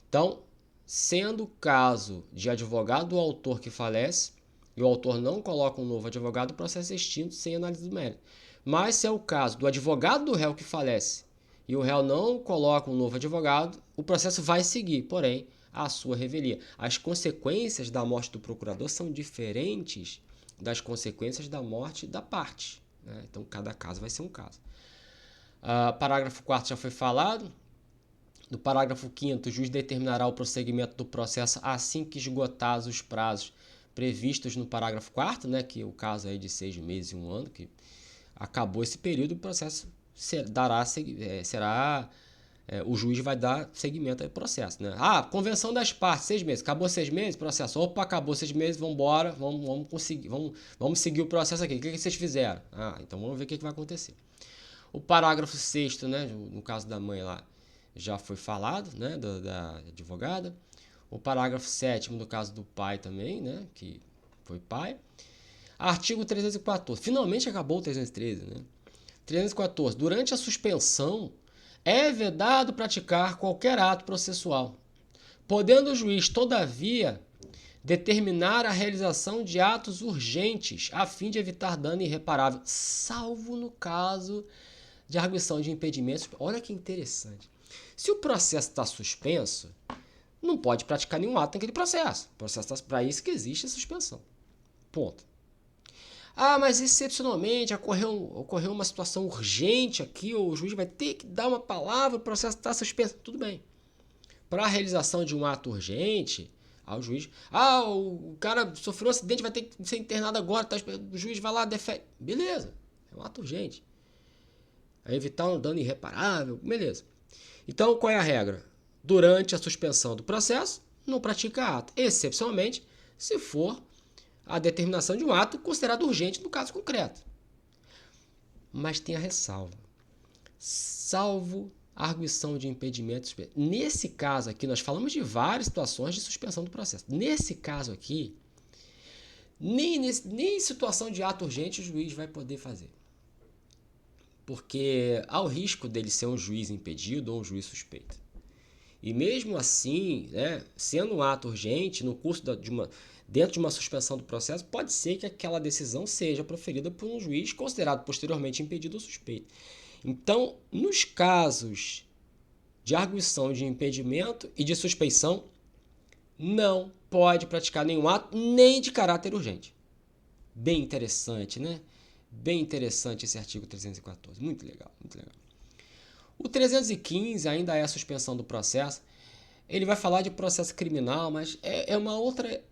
Então, sendo o caso de advogado do autor que falece, e o autor não coloca um novo advogado, o processo é extinto sem análise do mérito. Mas se é o caso do advogado do réu que falece, e o réu não coloca um novo advogado, o processo vai seguir, porém, a sua revelia. As consequências da morte do procurador são diferentes das consequências da morte da parte, né? Então, cada caso vai ser um caso. Parágrafo 4º já foi falado. No parágrafo 5º, o juiz determinará o prosseguimento do processo assim que esgotados os prazos previstos no parágrafo 4º, né, que é o caso aí de 6 meses e 1 ano, que acabou esse período, o processo o juiz vai dar seguimento ao processo, né? Ah, convenção das partes, 6 meses. Acabou 6 meses, processo. Opa, acabou 6 meses, vamos embora, vamos seguir o processo aqui. O que vocês fizeram? Ah, então vamos ver o que vai acontecer. O parágrafo 6º, né, no caso da mãe lá, já foi falado, né, da advogada. O parágrafo 7º, no caso do pai também, né, que foi pai. Artigo 314. Finalmente acabou o 313, né? 314. Durante a suspensão, é vedado praticar qualquer ato processual, podendo o juiz, todavia, determinar a realização de atos urgentes a fim de evitar dano irreparável, salvo no caso de arguição de impedimentos. Olha que interessante. Se o processo está suspenso, não pode praticar nenhum ato naquele processo. O processo está para isso que existe a suspensão. Ponto. Ah, mas excepcionalmente ocorreu uma situação urgente aqui, o juiz vai ter que dar uma palavra, o processo está suspenso. Tudo bem. Para a realização de um ato urgente, Aí o juiz, o cara sofreu um acidente, vai ter que ser internado agora, tá, o juiz vai lá, defere. Beleza, é um ato urgente. É evitar um dano irreparável, beleza. Então, qual é a regra? Durante a suspensão do processo, não pratica ato, excepcionalmente se for a determinação de um ato considerado urgente no caso concreto. Mas tem a ressalva. Salvo arguição de impedimento. Nesse caso aqui, nós falamos de várias situações de suspensão do processo. Nesse caso aqui, nem em situação de ato urgente o juiz vai poder fazer. Porque há o risco dele ser um juiz impedido ou um juiz suspeito. E mesmo assim, né, sendo um ato urgente, no curso dentro de uma suspensão do processo, pode ser que aquela decisão seja proferida por um juiz considerado posteriormente impedido ou suspeito. Então, nos casos de arguição de impedimento e de suspeição, não pode praticar nenhum ato nem de caráter urgente. Bem interessante, né? Bem interessante esse artigo 314. Muito legal, muito legal. O 315 ainda é a suspensão do processo. Ele vai falar de processo criminal, mas é uma outra...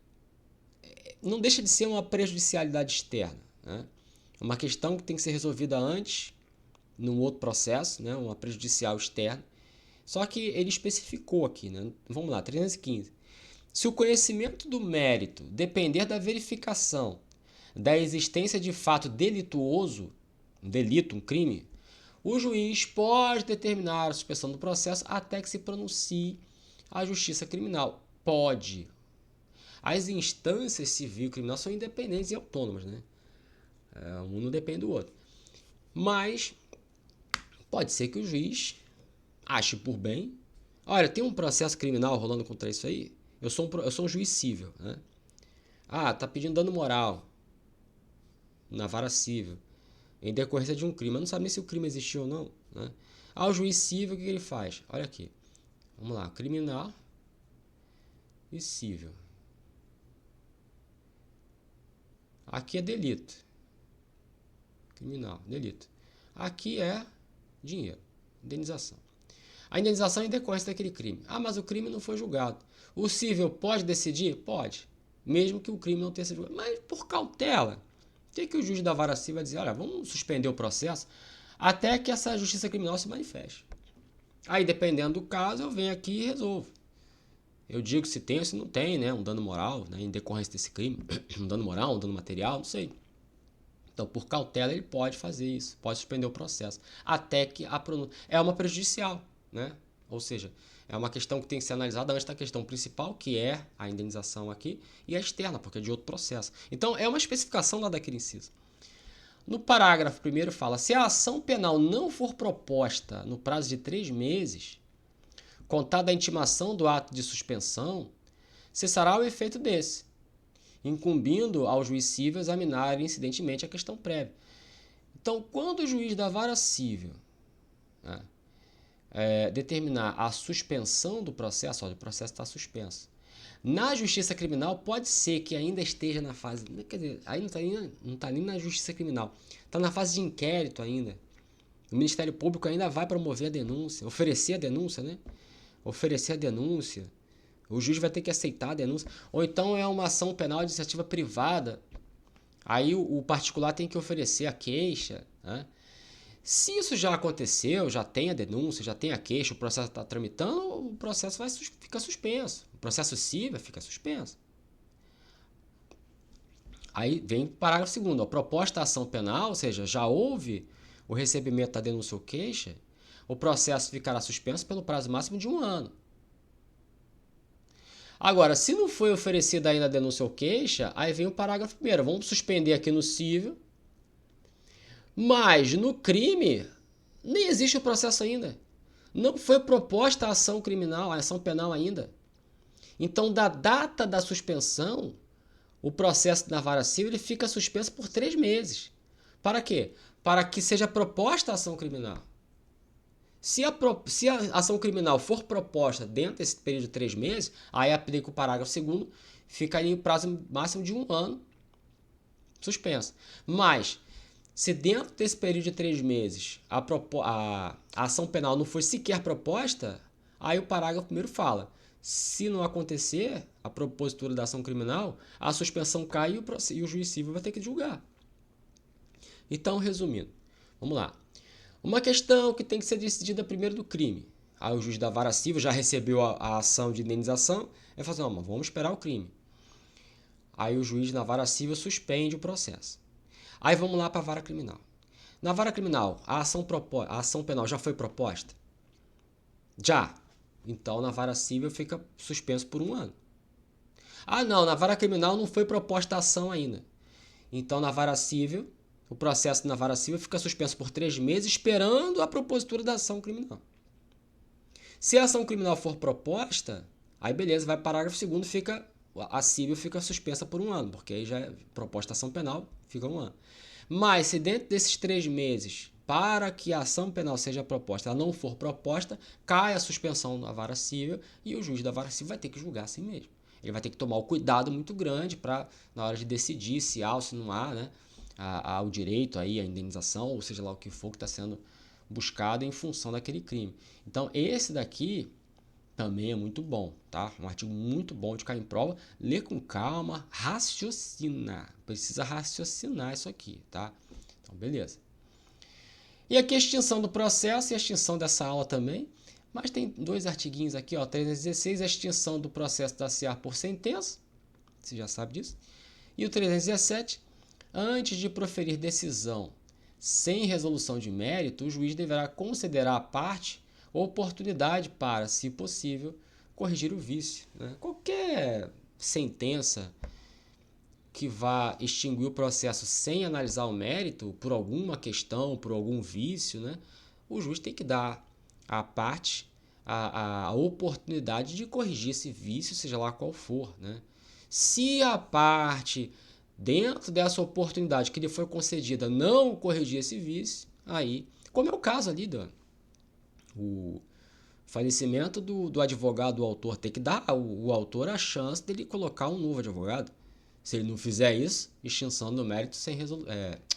Não deixa de ser uma prejudicialidade externa, né? É uma questão que tem que ser resolvida antes, num outro processo, né? Uma prejudicial externa. Só que ele especificou aqui, né? Vamos lá, 315. Se o conhecimento do mérito depender da verificação da existência de fato delituoso, um delito, um crime, o juiz pode determinar a suspensão do processo até que se pronuncie a justiça criminal. Pode. As instâncias civil e criminal são independentes e autônomas, né? Um não depende do outro. Mas pode ser que o juiz ache por bem. Olha, tem um processo criminal rolando contra isso aí. Eu sou um juiz civil, né? Tá pedindo dano moral na vara civil em decorrência de um crime. Eu não sabe nem se o crime existiu ou não, né? O juiz civil, o que ele faz? Olha aqui. Vamos lá, criminal e civil. Aqui é delito. Criminal, delito. Aqui é dinheiro, indenização. A indenização é em decorrência daquele crime. Mas o crime não foi julgado. O civil pode decidir? Pode. Mesmo que o crime não tenha sido julgado. Mas por cautela. O que o juiz da vara civil vai dizer? Olha, vamos suspender o processo até que essa justiça criminal se manifeste. Aí, dependendo do caso, eu venho aqui e resolvo. Eu digo se tem ou se não tem, né? Um dano moral, né? Em decorrência desse crime. Um dano moral, um dano material, não sei. Então, por cautela, ele pode fazer isso. Pode suspender o processo. Até que a pronúncia... É uma prejudicial, né? Ou seja, é uma questão que tem que ser analisada antes da questão principal, que é a indenização aqui, e a externa, porque é de outro processo. Então, é uma especificação lá daquele inciso. No parágrafo 1º fala, se a ação penal não for proposta no prazo de 3 meses, contada a intimação do ato de suspensão, cessará o efeito desse, incumbindo ao juiz civil examinar incidentemente a questão prévia. Então, quando o juiz da vara civil, né, determinar a suspensão do processo, olha, o processo está suspenso. Na justiça criminal, pode ser que ainda esteja na fase... Quer dizer, aí não está nem na justiça criminal. Está na fase de inquérito ainda. O Ministério Público ainda vai promover a denúncia, oferecer a denúncia, né? Oferecer a denúncia. O juiz vai ter que aceitar a denúncia. Ou então é uma ação penal de iniciativa privada. Aí o particular tem que oferecer a queixa, né? Se isso já aconteceu, já tem a denúncia, já tem a queixa, o processo está tramitando, o processo fica suspenso. O processo civil fica suspenso. Aí vem o parágrafo 2º. A proposta ação penal, ou seja, já houve o recebimento da denúncia ou queixa, o processo ficará suspenso pelo prazo máximo de 1 ano. Agora, se não foi oferecida ainda a denúncia ou queixa, aí vem o parágrafo 1º. Vamos suspender aqui no civil. Mas no crime, nem existe o processo ainda. Não foi proposta a ação criminal, a ação penal ainda. Então, da data da suspensão, o processo na vara civil ele fica suspenso por 3 meses. Para quê? Para que seja proposta a ação criminal. Se a ação criminal for proposta dentro desse período de 3 meses, aí aplica o parágrafo 2º, fica ali o prazo máximo de 1 ano suspenso. Mas... se dentro desse período de 3 meses a ação penal não foi sequer proposta, aí o parágrafo 1º fala, se não acontecer a propositura da ação criminal, a suspensão cai e o juiz civil vai ter que julgar. Então, resumindo, vamos lá. Uma questão que tem que ser decidida primeiro do crime. Aí o juiz da vara civil já recebeu a ação de indenização, vai falar assim, mas vamos esperar o crime. Aí o juiz na vara civil suspende o processo. Aí vamos lá para a vara criminal. Na vara criminal, a ação penal já foi proposta? Já. Então, na vara civil fica suspenso por 1 ano. Ah, não, na vara criminal não foi proposta a ação ainda. Então, na vara civil, o processo na vara civil fica suspenso por 3 meses, esperando a propositura da ação criminal. Se a ação criminal for proposta, aí beleza, vai para o parágrafo 2º, a civil fica suspensa por 1 ano, porque aí já é proposta a ação penal, fica 1 ano. Mas se dentro desses 3 meses, para que a ação penal seja proposta, ela não for proposta, cai a suspensão na vara civil e o juiz da vara civil vai ter que julgar assim mesmo. Ele vai ter que tomar um cuidado muito grande para, na hora de decidir se há ou se não há, né, o direito aí, a indenização, ou seja lá o que for que está sendo buscado em função daquele crime. Então, esse daqui também é muito bom, tá? Um artigo muito bom de cair em prova. Lê com calma, raciocina. Precisa raciocinar isso aqui, tá? Então, beleza. E aqui a extinção do processo e a extinção dessa aula também. Mas tem 2 artiguinhos aqui, ó. 316, a extinção do processo da SEAR por sentença. Você já sabe disso. E o 317, antes de proferir decisão sem resolução de mérito, o juiz deverá considerar a parte oportunidade para, se possível, corrigir o vício, né? Qualquer sentença que vá extinguir o processo sem analisar o mérito, por alguma questão, por algum vício, né? O juiz tem que dar à parte a oportunidade de corrigir esse vício, seja lá qual for, né? Se a parte, dentro dessa oportunidade que lhe foi concedida, não corrigir esse vício, aí, como é o caso ali o falecimento do advogado, do autor, tem que dar ao autor a chance dele colocar um novo advogado. Se ele não fizer isso, extinção do mérito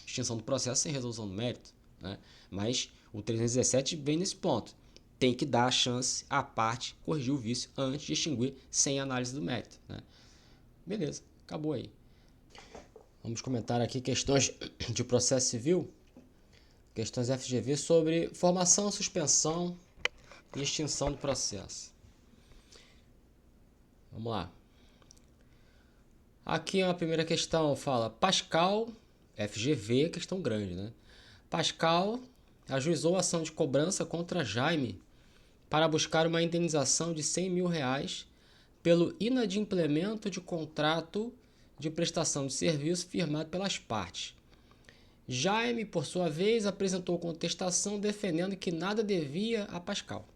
extinção do processo sem resolução do mérito, né? Mas o 317 vem nesse ponto. Tem que dar a chance à parte corrigir o vício antes de extinguir sem análise do mérito, né? Beleza, acabou aí. Vamos comentar aqui questões de processo civil, questões FGV sobre formação, suspensão e extinção do processo. Vamos lá. Aqui a primeira questão fala Pascal, FGV, questão grande, né? Pascal ajuizou a ação de cobrança contra Jaime para buscar uma indenização de R$100 mil pelo inadimplemento de contrato de prestação de serviço firmado pelas partes. Jaime, por sua vez, apresentou contestação defendendo que nada devia a Pascal.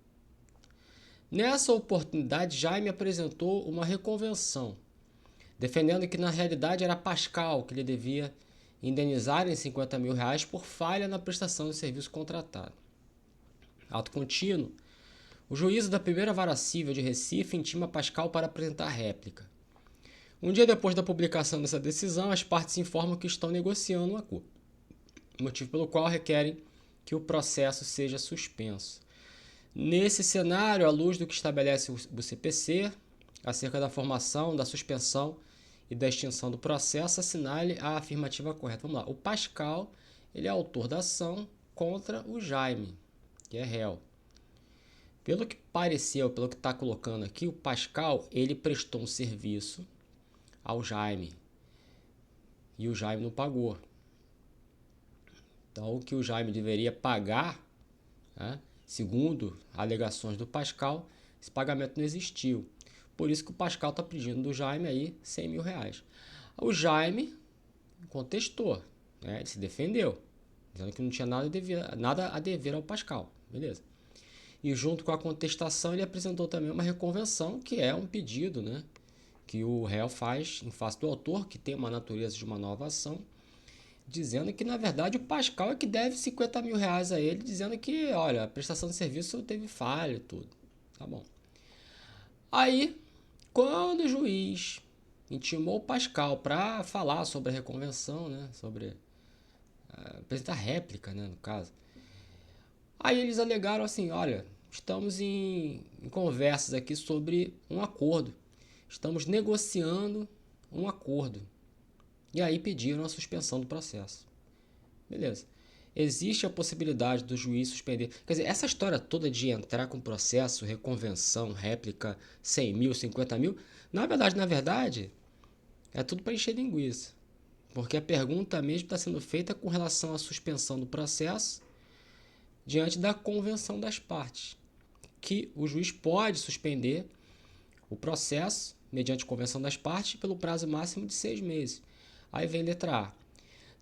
Nessa oportunidade, Jaime apresentou uma reconvenção, defendendo que na realidade era Pascal que lhe devia indenizar em R$50 mil por falha na prestação de serviço contratado. Ato contínuo, o juízo da primeira vara civil de Recife intima Pascal para apresentar réplica. Um dia depois da publicação dessa decisão, as partes informam que estão negociando um acordo, motivo pelo qual requerem que o processo seja suspenso. Nesse cenário, à luz do que estabelece o CPC, acerca da formação, da suspensão e da extinção do processo, assinale a afirmativa correta. Vamos lá. O Pascal, ele é autor da ação contra o Jaime, que é réu. Pelo que pareceu, pelo que está colocando aqui, o Pascal, ele prestou um serviço ao Jaime e o Jaime não pagou. Então, o que o Jaime deveria pagar, né, segundo alegações do Pascal, esse pagamento não existiu. Por isso que o Pascal está pedindo do Jaime aí R$100 mil. O Jaime contestou, né, ele se defendeu, dizendo que não tinha nada a dever ao Pascal. Beleza. E junto com a contestação ele apresentou também uma reconvenção, que é um pedido, né, que o réu faz em face do autor, que tem uma natureza de uma nova ação, dizendo que, na verdade, o Pascal é que deve R$50 mil a ele, dizendo que, olha, a prestação de serviço teve falha e tudo. Tá bom. Aí, quando o juiz intimou o Pascal para falar sobre a reconvenção, né, sobre apresentar réplica, né, no caso, aí eles alegaram assim, olha, estamos em conversas aqui sobre um acordo estamos negociando um acordo. E aí pediram a suspensão do processo. Beleza. Existe a possibilidade do juiz suspender. Quer dizer, essa história toda de entrar com processo, reconvenção, réplica, 100 mil, 50 mil, na verdade, é tudo para encher linguiça. Porque a pergunta mesmo está sendo feita com relação à suspensão do processo diante da convenção das partes, que o juiz pode suspender o processo mediante convenção das partes pelo prazo máximo de 6 meses. Aí vem letra A.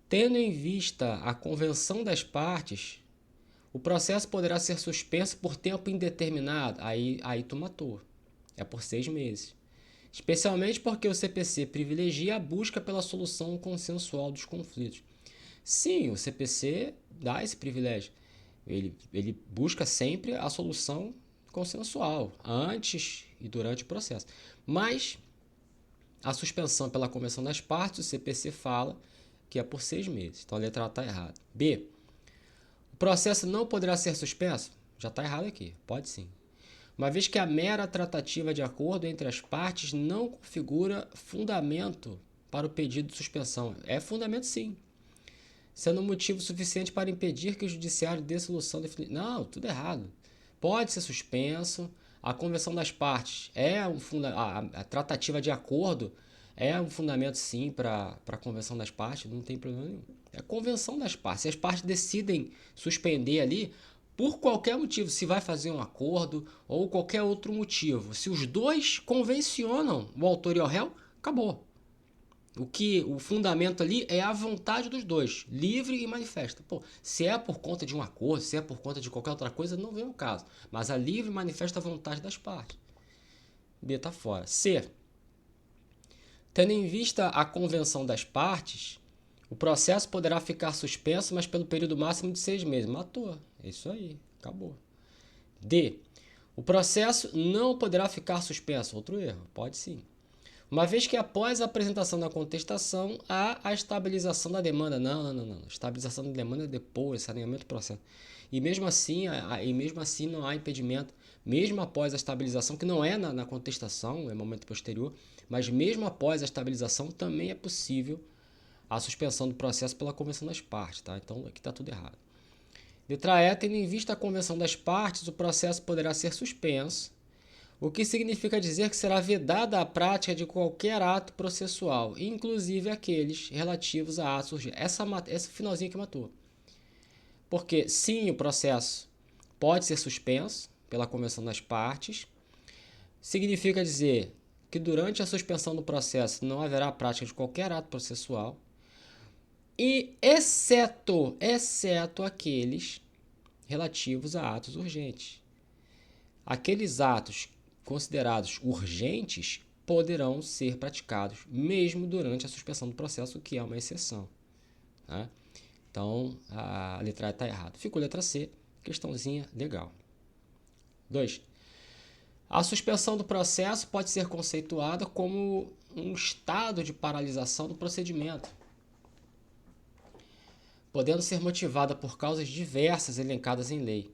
Tendo em vista a convenção das partes, o processo poderá ser suspenso por tempo indeterminado. Aí tu matou. É por 6 meses. Especialmente porque o CPC privilegia a busca pela solução consensual dos conflitos. Sim, o CPC dá esse privilégio. Ele busca sempre a solução consensual, antes e durante o processo. Mas a suspensão pela convenção das partes, o CPC fala que é por 6 meses. Então a letra A está errada. B. O processo não poderá ser suspenso? Já está errado aqui. Pode sim. Uma vez que a mera tratativa de acordo entre as partes não configura fundamento para o pedido de suspensão. É fundamento sim. Sendo motivo suficiente para impedir que o judiciário dê solução definitiva. Não, tudo errado. Pode ser suspenso. A convenção das partes é a tratativa de acordo é um fundamento sim para a convenção das partes, não tem problema nenhum. É a convenção das partes. Se as partes decidem suspender ali, por qualquer motivo, se vai fazer um acordo ou qualquer outro motivo, se os dois convencionam o autor e o réu, acabou. O fundamento ali é a vontade dos dois, livre e manifesta. Pô, se é por conta de um acordo, se é por conta de qualquer outra coisa, não vem ao caso. Mas a livre e manifesta a vontade das partes. B está fora. C. Tendo em vista a convenção das partes, o processo poderá ficar suspenso, mas pelo período máximo de 6 meses. Matou. É isso aí. Acabou. D. O processo não poderá ficar suspenso. Outro erro. Pode sim. Uma vez que após a apresentação da contestação, há a estabilização da demanda. Não. Estabilização da demanda é depois, saneamento do processo. E mesmo assim não há impedimento, mesmo após a estabilização, que não é na contestação, é momento posterior, mas mesmo após a estabilização também é possível a suspensão do processo pela convenção das partes. Tá? Então aqui está tudo errado. Letra E, tendo em vista a convenção das partes, o processo poderá ser suspenso, o que significa dizer que será vedada a prática de qualquer ato processual, inclusive aqueles relativos a atos urgentes. Essa finalzinha que matou. Porque sim, o processo pode ser suspenso pela convenção das partes, significa dizer que durante a suspensão do processo não haverá prática de qualquer ato processual, e exceto aqueles relativos a atos urgentes. Aqueles atos considerados urgentes poderão ser praticados mesmo durante a suspensão do processo, que é uma exceção. Tá? Então, a letra A está errada. Ficou letra C, questãozinha legal. 2. A suspensão do processo pode ser conceituada como um estado de paralisação do procedimento, podendo ser motivada por causas diversas elencadas em lei.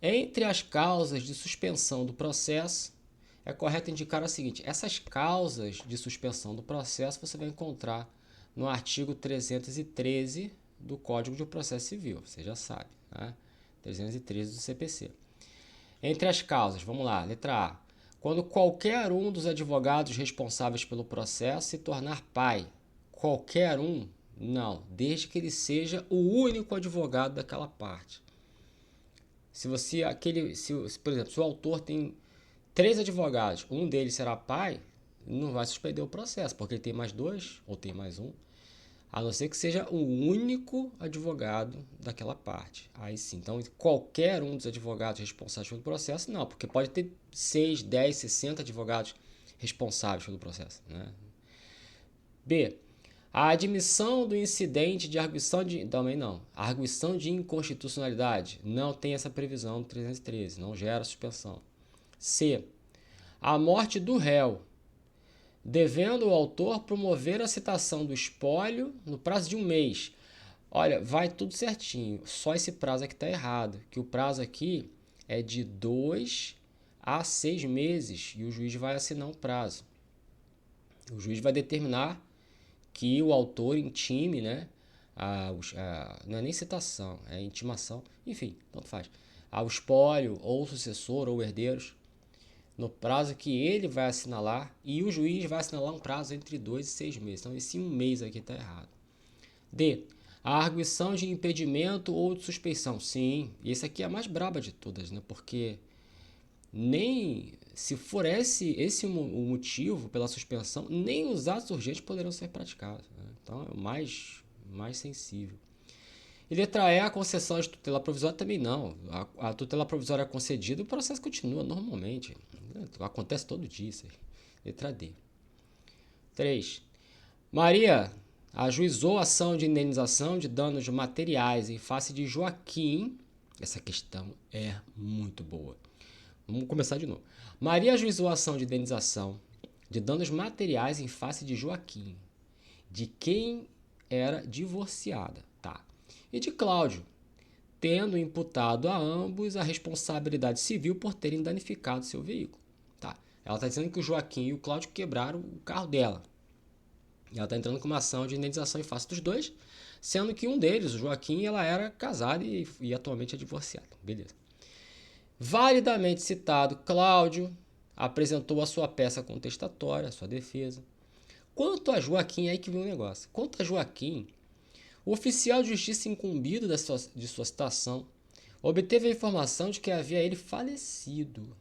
Entre as causas de suspensão do processo, é correto indicar a seguinte: essas causas de suspensão do processo você vai encontrar no artigo 313 do Código de Processo Civil, você já sabe, né? 313 do CPC. Entre as causas, vamos lá, letra A. Quando qualquer um dos advogados responsáveis pelo processo se tornar pai. Qualquer um? Não, desde que ele seja o único advogado daquela parte. Por exemplo, se o autor tem 3 advogados, um deles será pai, não vai suspender o processo, porque ele tem mais 2 ou tem mais um, a não ser que seja o único advogado daquela parte. Aí sim, então qualquer um dos advogados responsáveis pelo processo, não, porque pode ter 6, 10, 60 advogados responsáveis pelo processo. Né? B. A admissão do incidente de arguição de... Também não. A arguição de inconstitucionalidade não tem essa previsão do 313, não gera suspensão. C. A morte do réu, devendo o autor promover a citação do espólio no prazo de 1 mês. Olha, vai tudo certinho, só esse prazo aqui está errado, que o prazo aqui é de 2 a 6 meses e o juiz vai assinar um prazo. O juiz vai determinar que o autor intime, né? Não é nem citação, é intimação, enfim, tanto faz. Ao espólio, ou sucessor, ou herdeiros, no prazo que ele vai assinalar, e o juiz vai assinalar um prazo entre 2 e 6 meses. Então, esse 1 mês aqui está errado. D. A arguição de impedimento ou de suspeição. Sim, esse aqui é a mais braba de todas, né? Porque nem se for esse o motivo pela suspensão, nem os atos urgentes poderão ser praticados, né? Então é o mais sensível. E letra E, a concessão de tutela provisória também não. A tutela provisória é concedida, o processo continua normalmente. Acontece todo dia isso aí. Letra D. 3. Maria ajuizou ação de indenização de danos materiais em face de Joaquim. Essa questão é muito boa. Vamos começar de novo. Maria ajuizou ação de indenização de danos materiais em face de Joaquim, de quem era divorciada, tá? E de Cláudio, tendo imputado a ambos a responsabilidade civil por terem danificado seu veículo, tá? Ela está dizendo que o Joaquim e o Cláudio quebraram o carro dela. E ela está entrando com uma ação de indenização em face dos dois, sendo que um deles, o Joaquim, ela era casada e atualmente é divorciada. Beleza. Validamente citado, Cláudio apresentou a sua peça contestatória, a sua defesa. Quanto a Joaquim, aí que vem o negócio. Quanto a Joaquim, o oficial de justiça incumbido de sua citação obteve a informação de que havia ele falecido.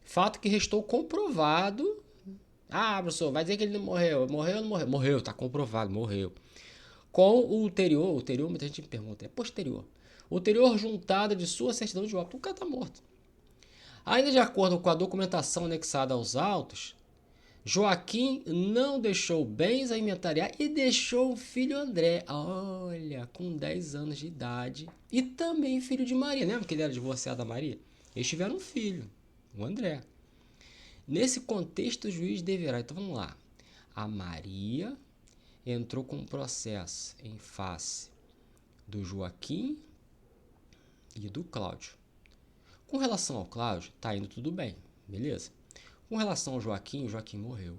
Fato que restou comprovado. Ah, professor, vai dizer que ele não morreu. Morreu ou não morreu? Morreu, está comprovado, morreu. Com o ulterior, muita gente me pergunta, é posterior. Ulterior juntada de sua certidão de óbito. O cara está morto. Ainda de acordo com a documentação anexada aos autos, Joaquim não deixou bens a inventariar e deixou o filho André, olha, com 10 anos de idade, e também filho de Maria. Lembra que ele era divorciado da Maria? Eles tiveram um filho, o André. Nesse contexto, o juiz deverá... Então vamos lá. A Maria entrou com um processo em face do Joaquim e do Cláudio. Com relação ao Cláudio, tá indo tudo bem, beleza? Com relação ao Joaquim, o Joaquim morreu.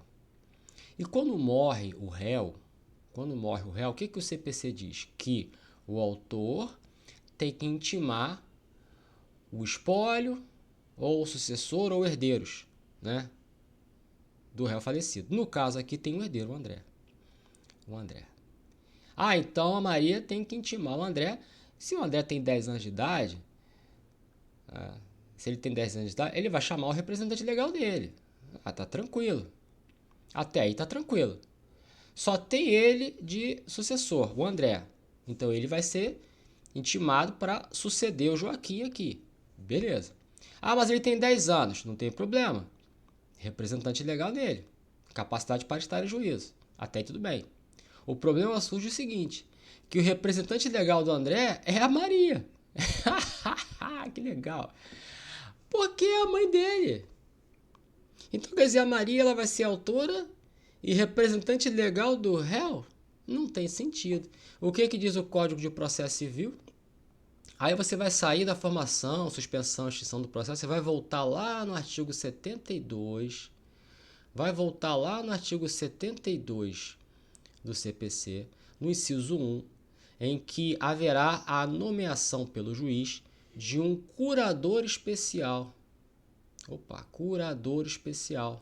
E quando morre o réu, o que o CPC diz? Que o autor tem que intimar o espólio, ou o sucessor, ou herdeiros, né, do réu falecido. No caso aqui tem um herdeiro, o André. Ah, então a Maria tem que intimar o André. Se o André tem 10 anos de idade, ele vai chamar o representante legal dele. Ah, tá tranquilo. Até aí tá tranquilo. Só tem ele de sucessor, o André. Então ele vai ser intimado para suceder o Joaquim aqui. Beleza. Ah, mas ele tem 10 anos. Não tem problema. Representante legal dele. Capacidade para estar em juízo. Até aí tudo bem. O problema surge o seguinte, que o representante legal do André é a Maria. Que legal. Porque é a mãe dele. Então, quer dizer, a Maria ela vai ser autora e representante legal do réu? Não tem sentido. O que diz o Código de Processo Civil? Aí você vai sair da formação, suspensão, extinção do processo, você vai voltar lá no artigo 72, do CPC, no inciso 1, em que haverá a nomeação pelo juiz de um curador especial. Curador especial.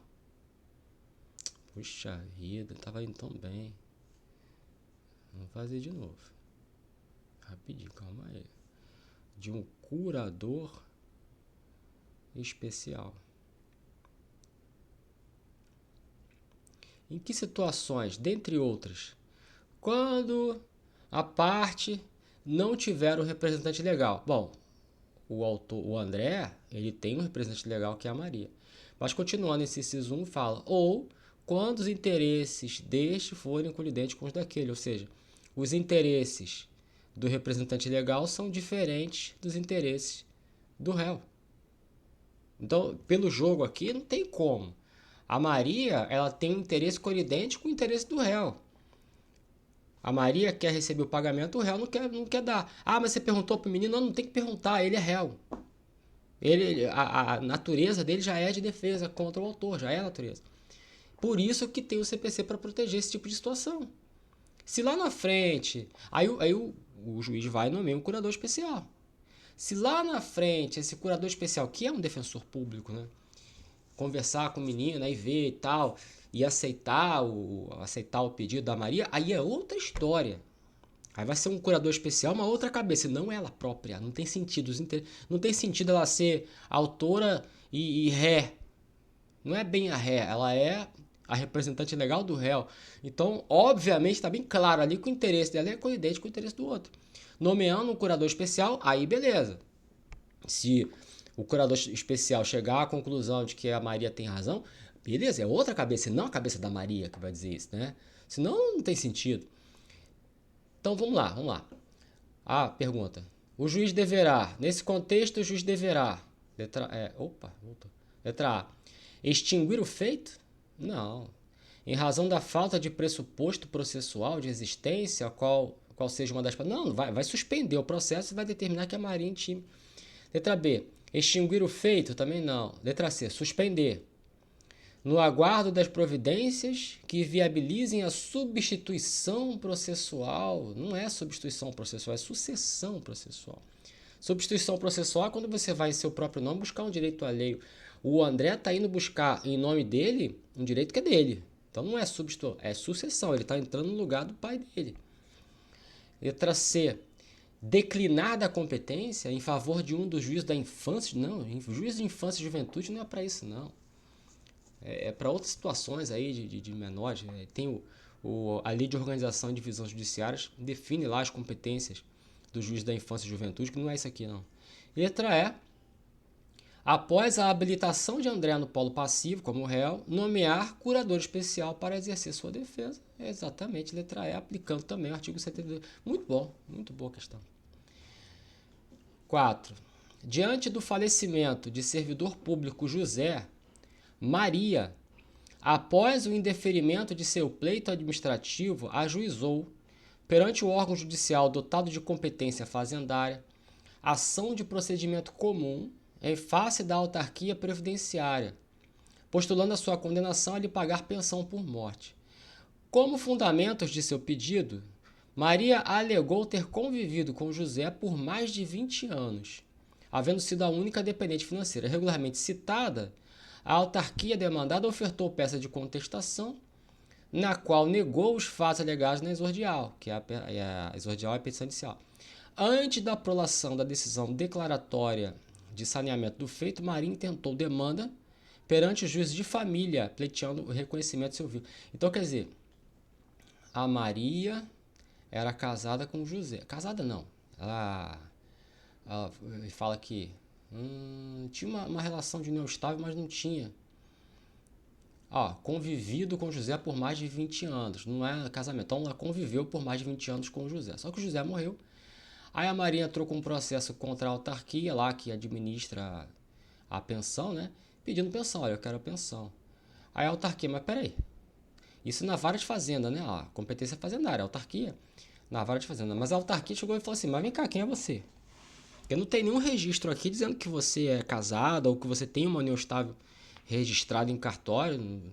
Puxa vida, estava indo tão bem. Vamos fazer de novo. Rapidinho, calma aí. De um curador especial. Em que situações? Dentre outras, quando a parte não tiver um representante legal. Bom, o André, ele tem um representante legal que é a Maria. Mas continuando esse inciso 1, fala, ou quando os interesses deste forem colidentes com os daquele, ou seja, os interesses do representante legal são diferentes dos interesses do réu. Então, pelo jogo aqui, não tem como. A Maria, ela tem um interesse colidente com o interesse do réu. A Maria quer receber o pagamento, o réu não quer dar. Ah, mas você perguntou para o menino? Não tem que perguntar, ele é réu. A natureza dele já é de defesa contra o autor, já é a natureza. Por isso que tem o CPC para proteger esse tipo de situação. Se lá na frente, aí o juiz vai e nomeia um curador especial. Se lá na frente esse curador especial, que é um defensor público, né, conversar com o menino e ver e tal, e aceitar o pedido da Maria, aí é outra história. Aí vai ser um curador especial, uma outra cabeça, não ela própria. Não tem sentido. Não tem sentido ela ser autora e ré. Não é bem a ré, ela é a representante legal do réu. Então, obviamente, está bem claro ali que o interesse dela é coincidente com o interesse do outro. Nomeando um curador especial, aí beleza. Se o curador especial chegar à conclusão de que a Maria tem razão, beleza, é outra cabeça, não a cabeça da Maria que vai dizer isso, né? Senão não tem sentido. Então vamos lá. A pergunta. O juiz deverá, nesse contexto, o juiz deverá. Letra A. Extinguir o feito? Não. Em razão da falta de pressuposto processual de existência, qual seja uma das. Não, vai suspender o processo e vai determinar que a Maria intime. Letra B. Extinguir o feito? Também não. Letra C. Suspender. No aguardo das providências que viabilizem a substituição processual. Não é substituição processual, é sucessão processual. Substituição processual é quando você vai em seu próprio nome buscar um direito alheio. O André está indo buscar em nome dele um direito que é dele. Então não é substituição, é sucessão. Ele está entrando no lugar do pai dele. Letra C. Declinar da competência em favor de um dos juízes da infância. Não, juiz de infância e juventude não é para isso, não. É para outras situações aí de menores. Tem a Lei de Organização e Divisão Judiciárias, define lá as competências do juiz da infância e juventude, que não é isso aqui não. Letra E. Após a habilitação de André no polo passivo, como réu, nomear curador especial para exercer sua defesa. É exatamente, letra E, aplicando também o artigo 72. Muito boa a questão. 4. Diante do falecimento de servidor público José, Maria, após o indeferimento de seu pleito administrativo, ajuizou, perante o órgão judicial dotado de competência fazendária, ação de procedimento comum em face da autarquia previdenciária, postulando a sua condenação a lhe pagar pensão por morte. Como fundamentos de seu pedido, Maria alegou ter convivido com José por mais de 20 anos, havendo sido a única dependente financeira regularmente citada. A autarquia demandada ofertou peça de contestação, na qual negou os fatos alegados na exordial, que a exordial é a petição inicial. Antes da prolação da decisão declaratória de saneamento do feito, Maria intentou demanda perante o juiz de família, pleiteando o reconhecimento de seu vínculo. Então, quer dizer, a Maria era casada com José. Casada não. Ela fala que tinha uma relação de união estável, mas não tinha. Convivido com José por mais de 20 anos. Não é casamento. Então ela conviveu por mais de 20 anos com José. Só que o José morreu. Aí a Maria entrou com um processo contra a autarquia lá que administra a pensão, né? Pedindo pensão. Olha, eu quero a pensão. Aí a autarquia, mas peraí. Isso na vara de fazenda, né? A competência fazendária, a autarquia na vara de fazenda. Mas a autarquia chegou e falou assim, mas vem cá, quem é você? Porque não tem nenhum registro aqui dizendo que você é casada ou que você tem uma união estável registrada em cartório.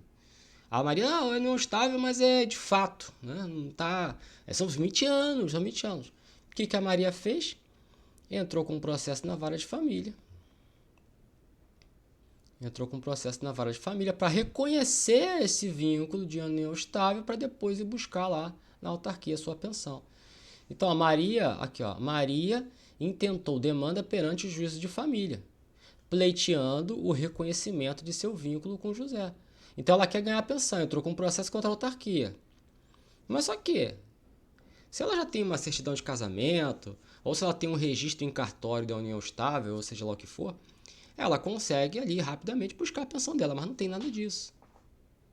A Maria, é união estável, mas é de fato, né? Não tá. São 20 anos, são 20 anos. O que a Maria fez? Entrou com um processo na vara de família. Para reconhecer esse vínculo de união estável para depois ir buscar lá na autarquia a sua pensão. Então a Maria, Maria intentou demanda perante o juízo de família, pleiteando o reconhecimento de seu vínculo com José. Então ela quer ganhar a pensão, entrou com um processo contra a autarquia. Mas só que, se ela já tem uma certidão de casamento, ou se ela tem um registro em cartório da união estável, ou seja lá o que for, ela consegue ali rapidamente buscar a pensão dela, mas não tem nada disso.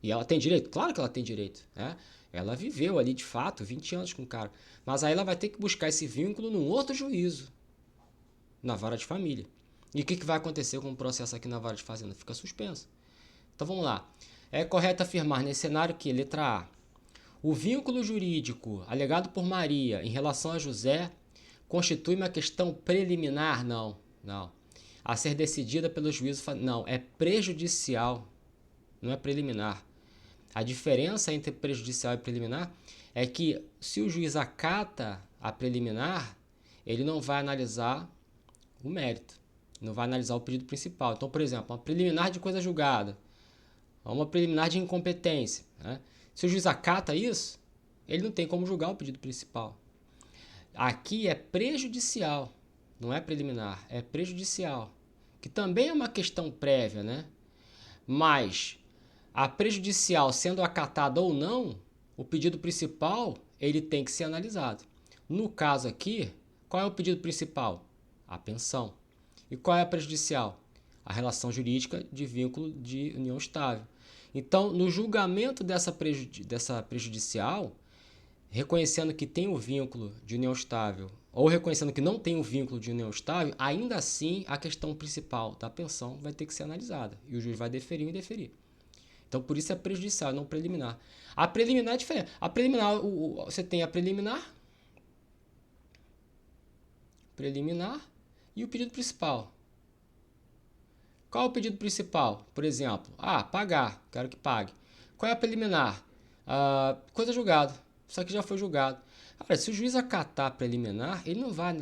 E ela tem direito? Claro que ela tem direito, né? Ela viveu ali de fato 20 anos com o cara. Mas aí ela vai ter que buscar esse vínculo num outro juízo, na vara de família. E o que vai acontecer com o processo aqui na vara de fazenda? Fica suspenso. Então vamos lá. É correto afirmar nesse cenário que, letra A, o vínculo jurídico alegado por Maria em relação a José constitui uma questão preliminar? Não. A ser decidida pelo juízo, não, é prejudicial, não é preliminar. A diferença entre prejudicial e preliminar é que se o juiz acata a preliminar, ele não vai analisar o mérito, não vai analisar o pedido principal. Então, por exemplo, uma preliminar de coisa julgada, uma preliminar de incompetência, né? Se o juiz acata isso, ele não tem como julgar o pedido principal. Aqui é prejudicial, não é preliminar, é prejudicial, que também é uma questão prévia, né? Mas a prejudicial sendo acatada ou não, o pedido principal ele tem que ser analisado. No caso aqui, qual é o pedido principal? A pensão. E qual é a prejudicial? A relação jurídica de vínculo de união estável. Então, no julgamento dessa prejudicial, reconhecendo que tem o vínculo de união estável ou reconhecendo que não tem o vínculo de união estável, ainda assim a questão principal da pensão vai ter que ser analisada e o juiz vai deferir ou indeferir. Então, por isso é prejudicial, não preliminar. A preliminar é diferente. A preliminar, você tem a preliminar e o pedido principal. Qual é o pedido principal? Por exemplo, pagar, quero que pague. Qual é a preliminar? Coisa julgada. Isso aqui já foi julgado. Agora, se o juiz acatar a preliminar, ele não vai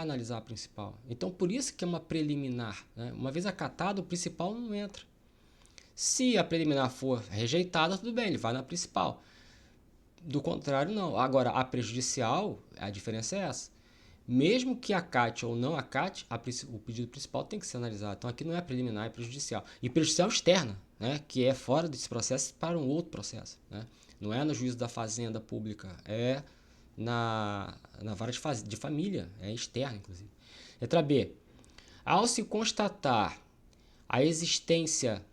analisar a principal. Então, por isso que é uma preliminar, né? Uma vez acatado, o principal não entra. Se a preliminar for rejeitada, tudo bem, ele vai na principal. Do contrário, não. Agora, a prejudicial, a diferença é essa. Mesmo que acate ou não acate, o pedido principal tem que ser analisado. Então, aqui não é preliminar, é prejudicial. E prejudicial externa, né? Que é fora desse processo para um outro processo, né? Não é no juízo da fazenda pública, é na vara de família, é externa, inclusive. Letra B. Ao se constatar a existência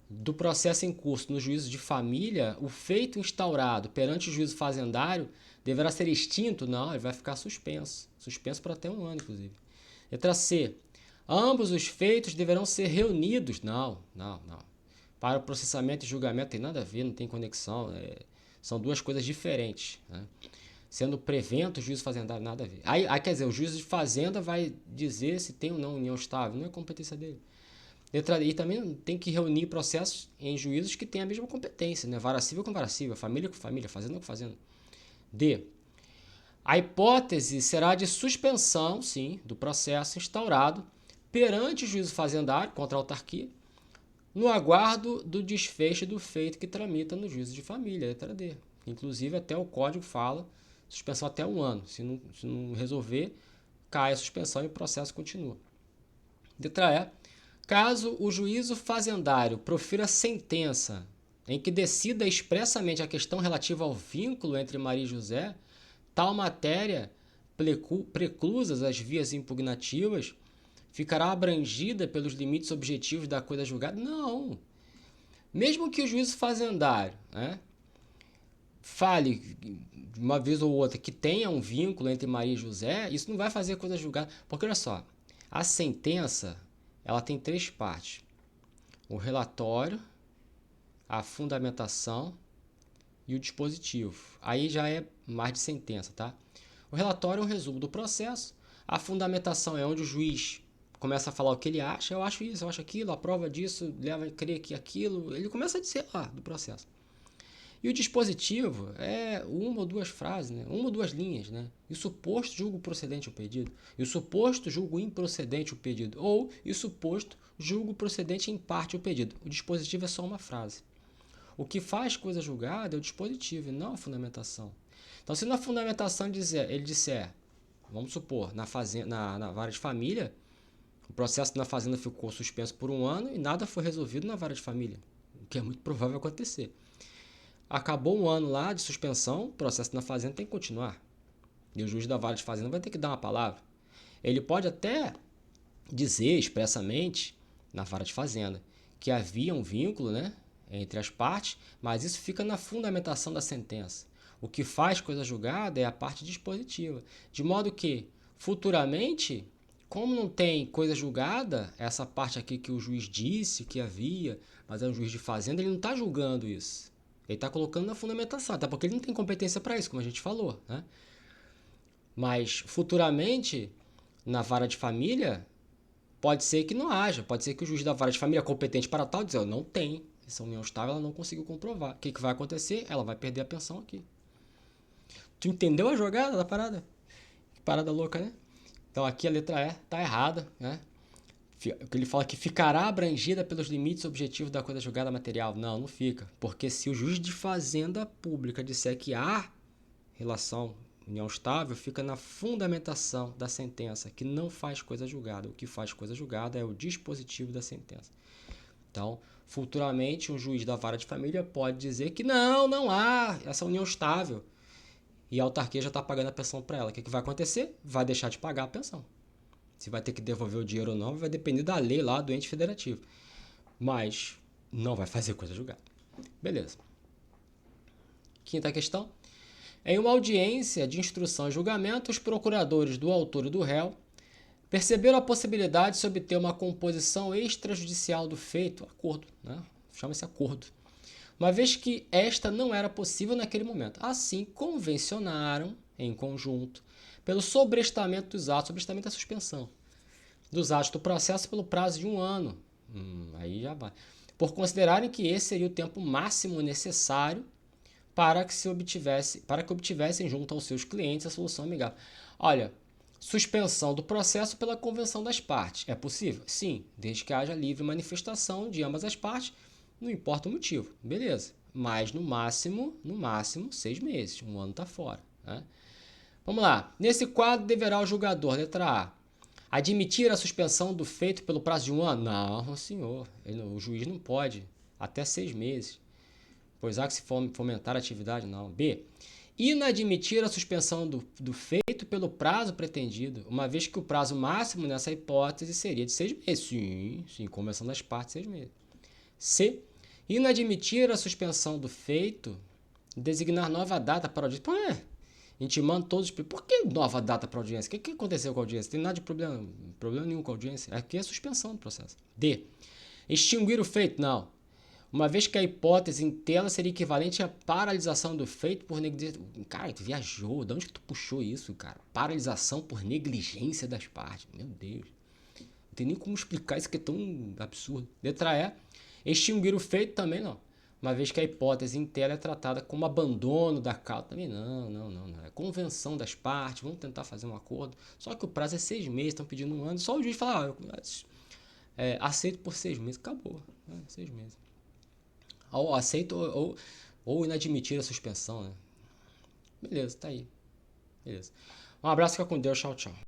do processo em curso no juízo de família, o feito instaurado perante o juízo fazendário deverá ser extinto? Não, ele vai ficar suspenso. Suspenso por até 1 ano, inclusive. Letra C. Ambos os feitos deverão ser reunidos? Não. Para o processamento e julgamento tem nada a ver, não tem conexão. São duas coisas diferentes, né? Sendo prevento o juízo fazendário, nada a ver. Aí, quer dizer, o juízo de fazenda vai dizer se tem ou não união estável. Não é competência dele. Letra D. E também tem que reunir processos em juízos que têm a mesma competência, né? Vara civil com vara civil, família com família, fazenda com fazenda. D. A hipótese será de suspensão, sim, do processo instaurado perante o juízo fazendário contra a autarquia, no aguardo do desfecho do feito que tramita no juízo de família, letra D. Inclusive, até o código fala suspensão até 1 ano. Se não resolver, cai a suspensão e o processo continua. Letra E. Caso o juízo fazendário profira sentença em que decida expressamente a questão relativa ao vínculo entre Maria e José, tal matéria, preclusas as vias impugnativas, ficará abrangida pelos limites objetivos da coisa julgada? Não. Mesmo que o juízo fazendário, né, fale de uma vez ou outra que tenha um vínculo entre Maria e José, isso não vai fazer coisa julgada. Porque, olha só, a sentença ela tem 3 partes. O relatório, a fundamentação e o dispositivo. Aí já é mais de sentença, tá? O relatório é um resumo do processo. A fundamentação é onde o juiz começa a falar o que ele acha. Eu acho isso, eu acho aquilo, a prova disso leva a crer que aquilo. Ele começa a dizer lá do processo. E o dispositivo é 1 ou 2 frases, né? 1 ou 2 linhas, né? E o suposto julgo procedente o pedido. E o suposto julgo improcedente o pedido. Ou e o suposto julgo procedente em parte o pedido. O dispositivo é só uma frase. O que faz coisa julgada é o dispositivo e não a fundamentação. Então, se na fundamentação ele disser, vamos supor, na vara de família, o processo na fazenda ficou suspenso por 1 ano e nada foi resolvido na vara de família, o que é muito provável acontecer. Acabou 1 ano lá de suspensão, o processo na fazenda tem que continuar. E o juiz da vara de fazenda vai ter que dar uma palavra. Ele pode até dizer expressamente na vara de fazenda que havia um vínculo, né, entre as partes, mas isso fica na fundamentação da sentença. O que faz coisa julgada é a parte dispositiva. De modo que, futuramente, como não tem coisa julgada, essa parte aqui que o juiz disse que havia, mas é um juiz de fazenda, ele não está julgando isso. Ele está colocando na fundamentação, até porque ele não tem competência para isso, como a gente falou, né? Mas, futuramente, na vara de família, pode ser que não haja. Pode ser que o juiz da vara de família competente para tal dizer, não tem Essa união estável ela não conseguiu comprovar. O que vai acontecer? Ela vai perder a pensão aqui. Tu entendeu a jogada da parada? Que parada louca, né? Então aqui a letra E tá errada, né? Ele fala que ficará abrangida pelos limites objetivos da coisa julgada material. Não, não fica. Porque se o juiz de fazenda pública disser que há relação união estável, fica na fundamentação da sentença, que não faz coisa julgada. O que faz coisa julgada é o dispositivo da sentença. Então, futuramente, um juiz da vara de família pode dizer que não há essa união estável. E a autarquia já está pagando a pensão para ela. O que vai acontecer? Vai deixar de pagar a pensão. Se vai ter que devolver o dinheiro ou não, vai depender da lei lá do ente federativo. Mas não vai fazer coisa julgada. Beleza. Quinta questão. Em uma audiência de instrução e julgamento, os procuradores do autor e do réu perceberam a possibilidade de se obter uma composição extrajudicial do feito, acordo, né? Chama-se acordo, uma vez que esta não era possível naquele momento. Assim, convencionaram, em conjunto, pelo sobrestamento dos atos, sobrestamento é a suspensão, dos atos do processo pelo prazo de 1 ano. Aí já vai. Por considerarem que esse seria o tempo máximo necessário para que obtivessem junto aos seus clientes a solução amigável. Olha, suspensão do processo pela convenção das partes. É possível? Sim, desde que haja livre manifestação de ambas as partes, não importa o motivo. Beleza. Mas no máximo 6 meses. 1 ano está fora. Né? Vamos lá. Nesse quadro, deverá o julgador, letra A, admitir a suspensão do feito pelo prazo de 1 ano? Não, senhor. O juiz não pode. Até 6 meses. Pois há que se fomentar a atividade, não. B. Inadmitir a suspensão do feito pelo prazo pretendido, uma vez que o prazo máximo nessa hipótese seria de 6 meses. Sim, convenção das partes, 6 meses. C. Inadmitir a suspensão do feito, designar nova data para audiência. Intimando todos. Por que nova data para audiência? O que aconteceu com a audiência? Não tem nada de problema nenhum com a audiência. Aqui é a suspensão do processo. D. Extinguir o feito? Não. Uma vez que a hipótese em tela seria equivalente à paralisação do feito por negligência. Cara, tu viajou. De onde que tu puxou isso, cara? Paralisação por negligência das partes. Meu Deus. Não tem nem como explicar isso que é tão absurdo. Letra E. Extinguir o feito também não. Uma vez que a hipótese em tela é tratada como abandono da causa. Também não. É convenção das partes. Vamos tentar fazer um acordo. Só que o prazo é 6 meses. Estão pedindo 1 ano. Só o juiz fala, aceito por 6 meses. Acabou. 6 meses. Ou aceito ou inadmitir a suspensão, né? Beleza, tá aí. Beleza. Um abraço, fica com Deus. Tchau, tchau.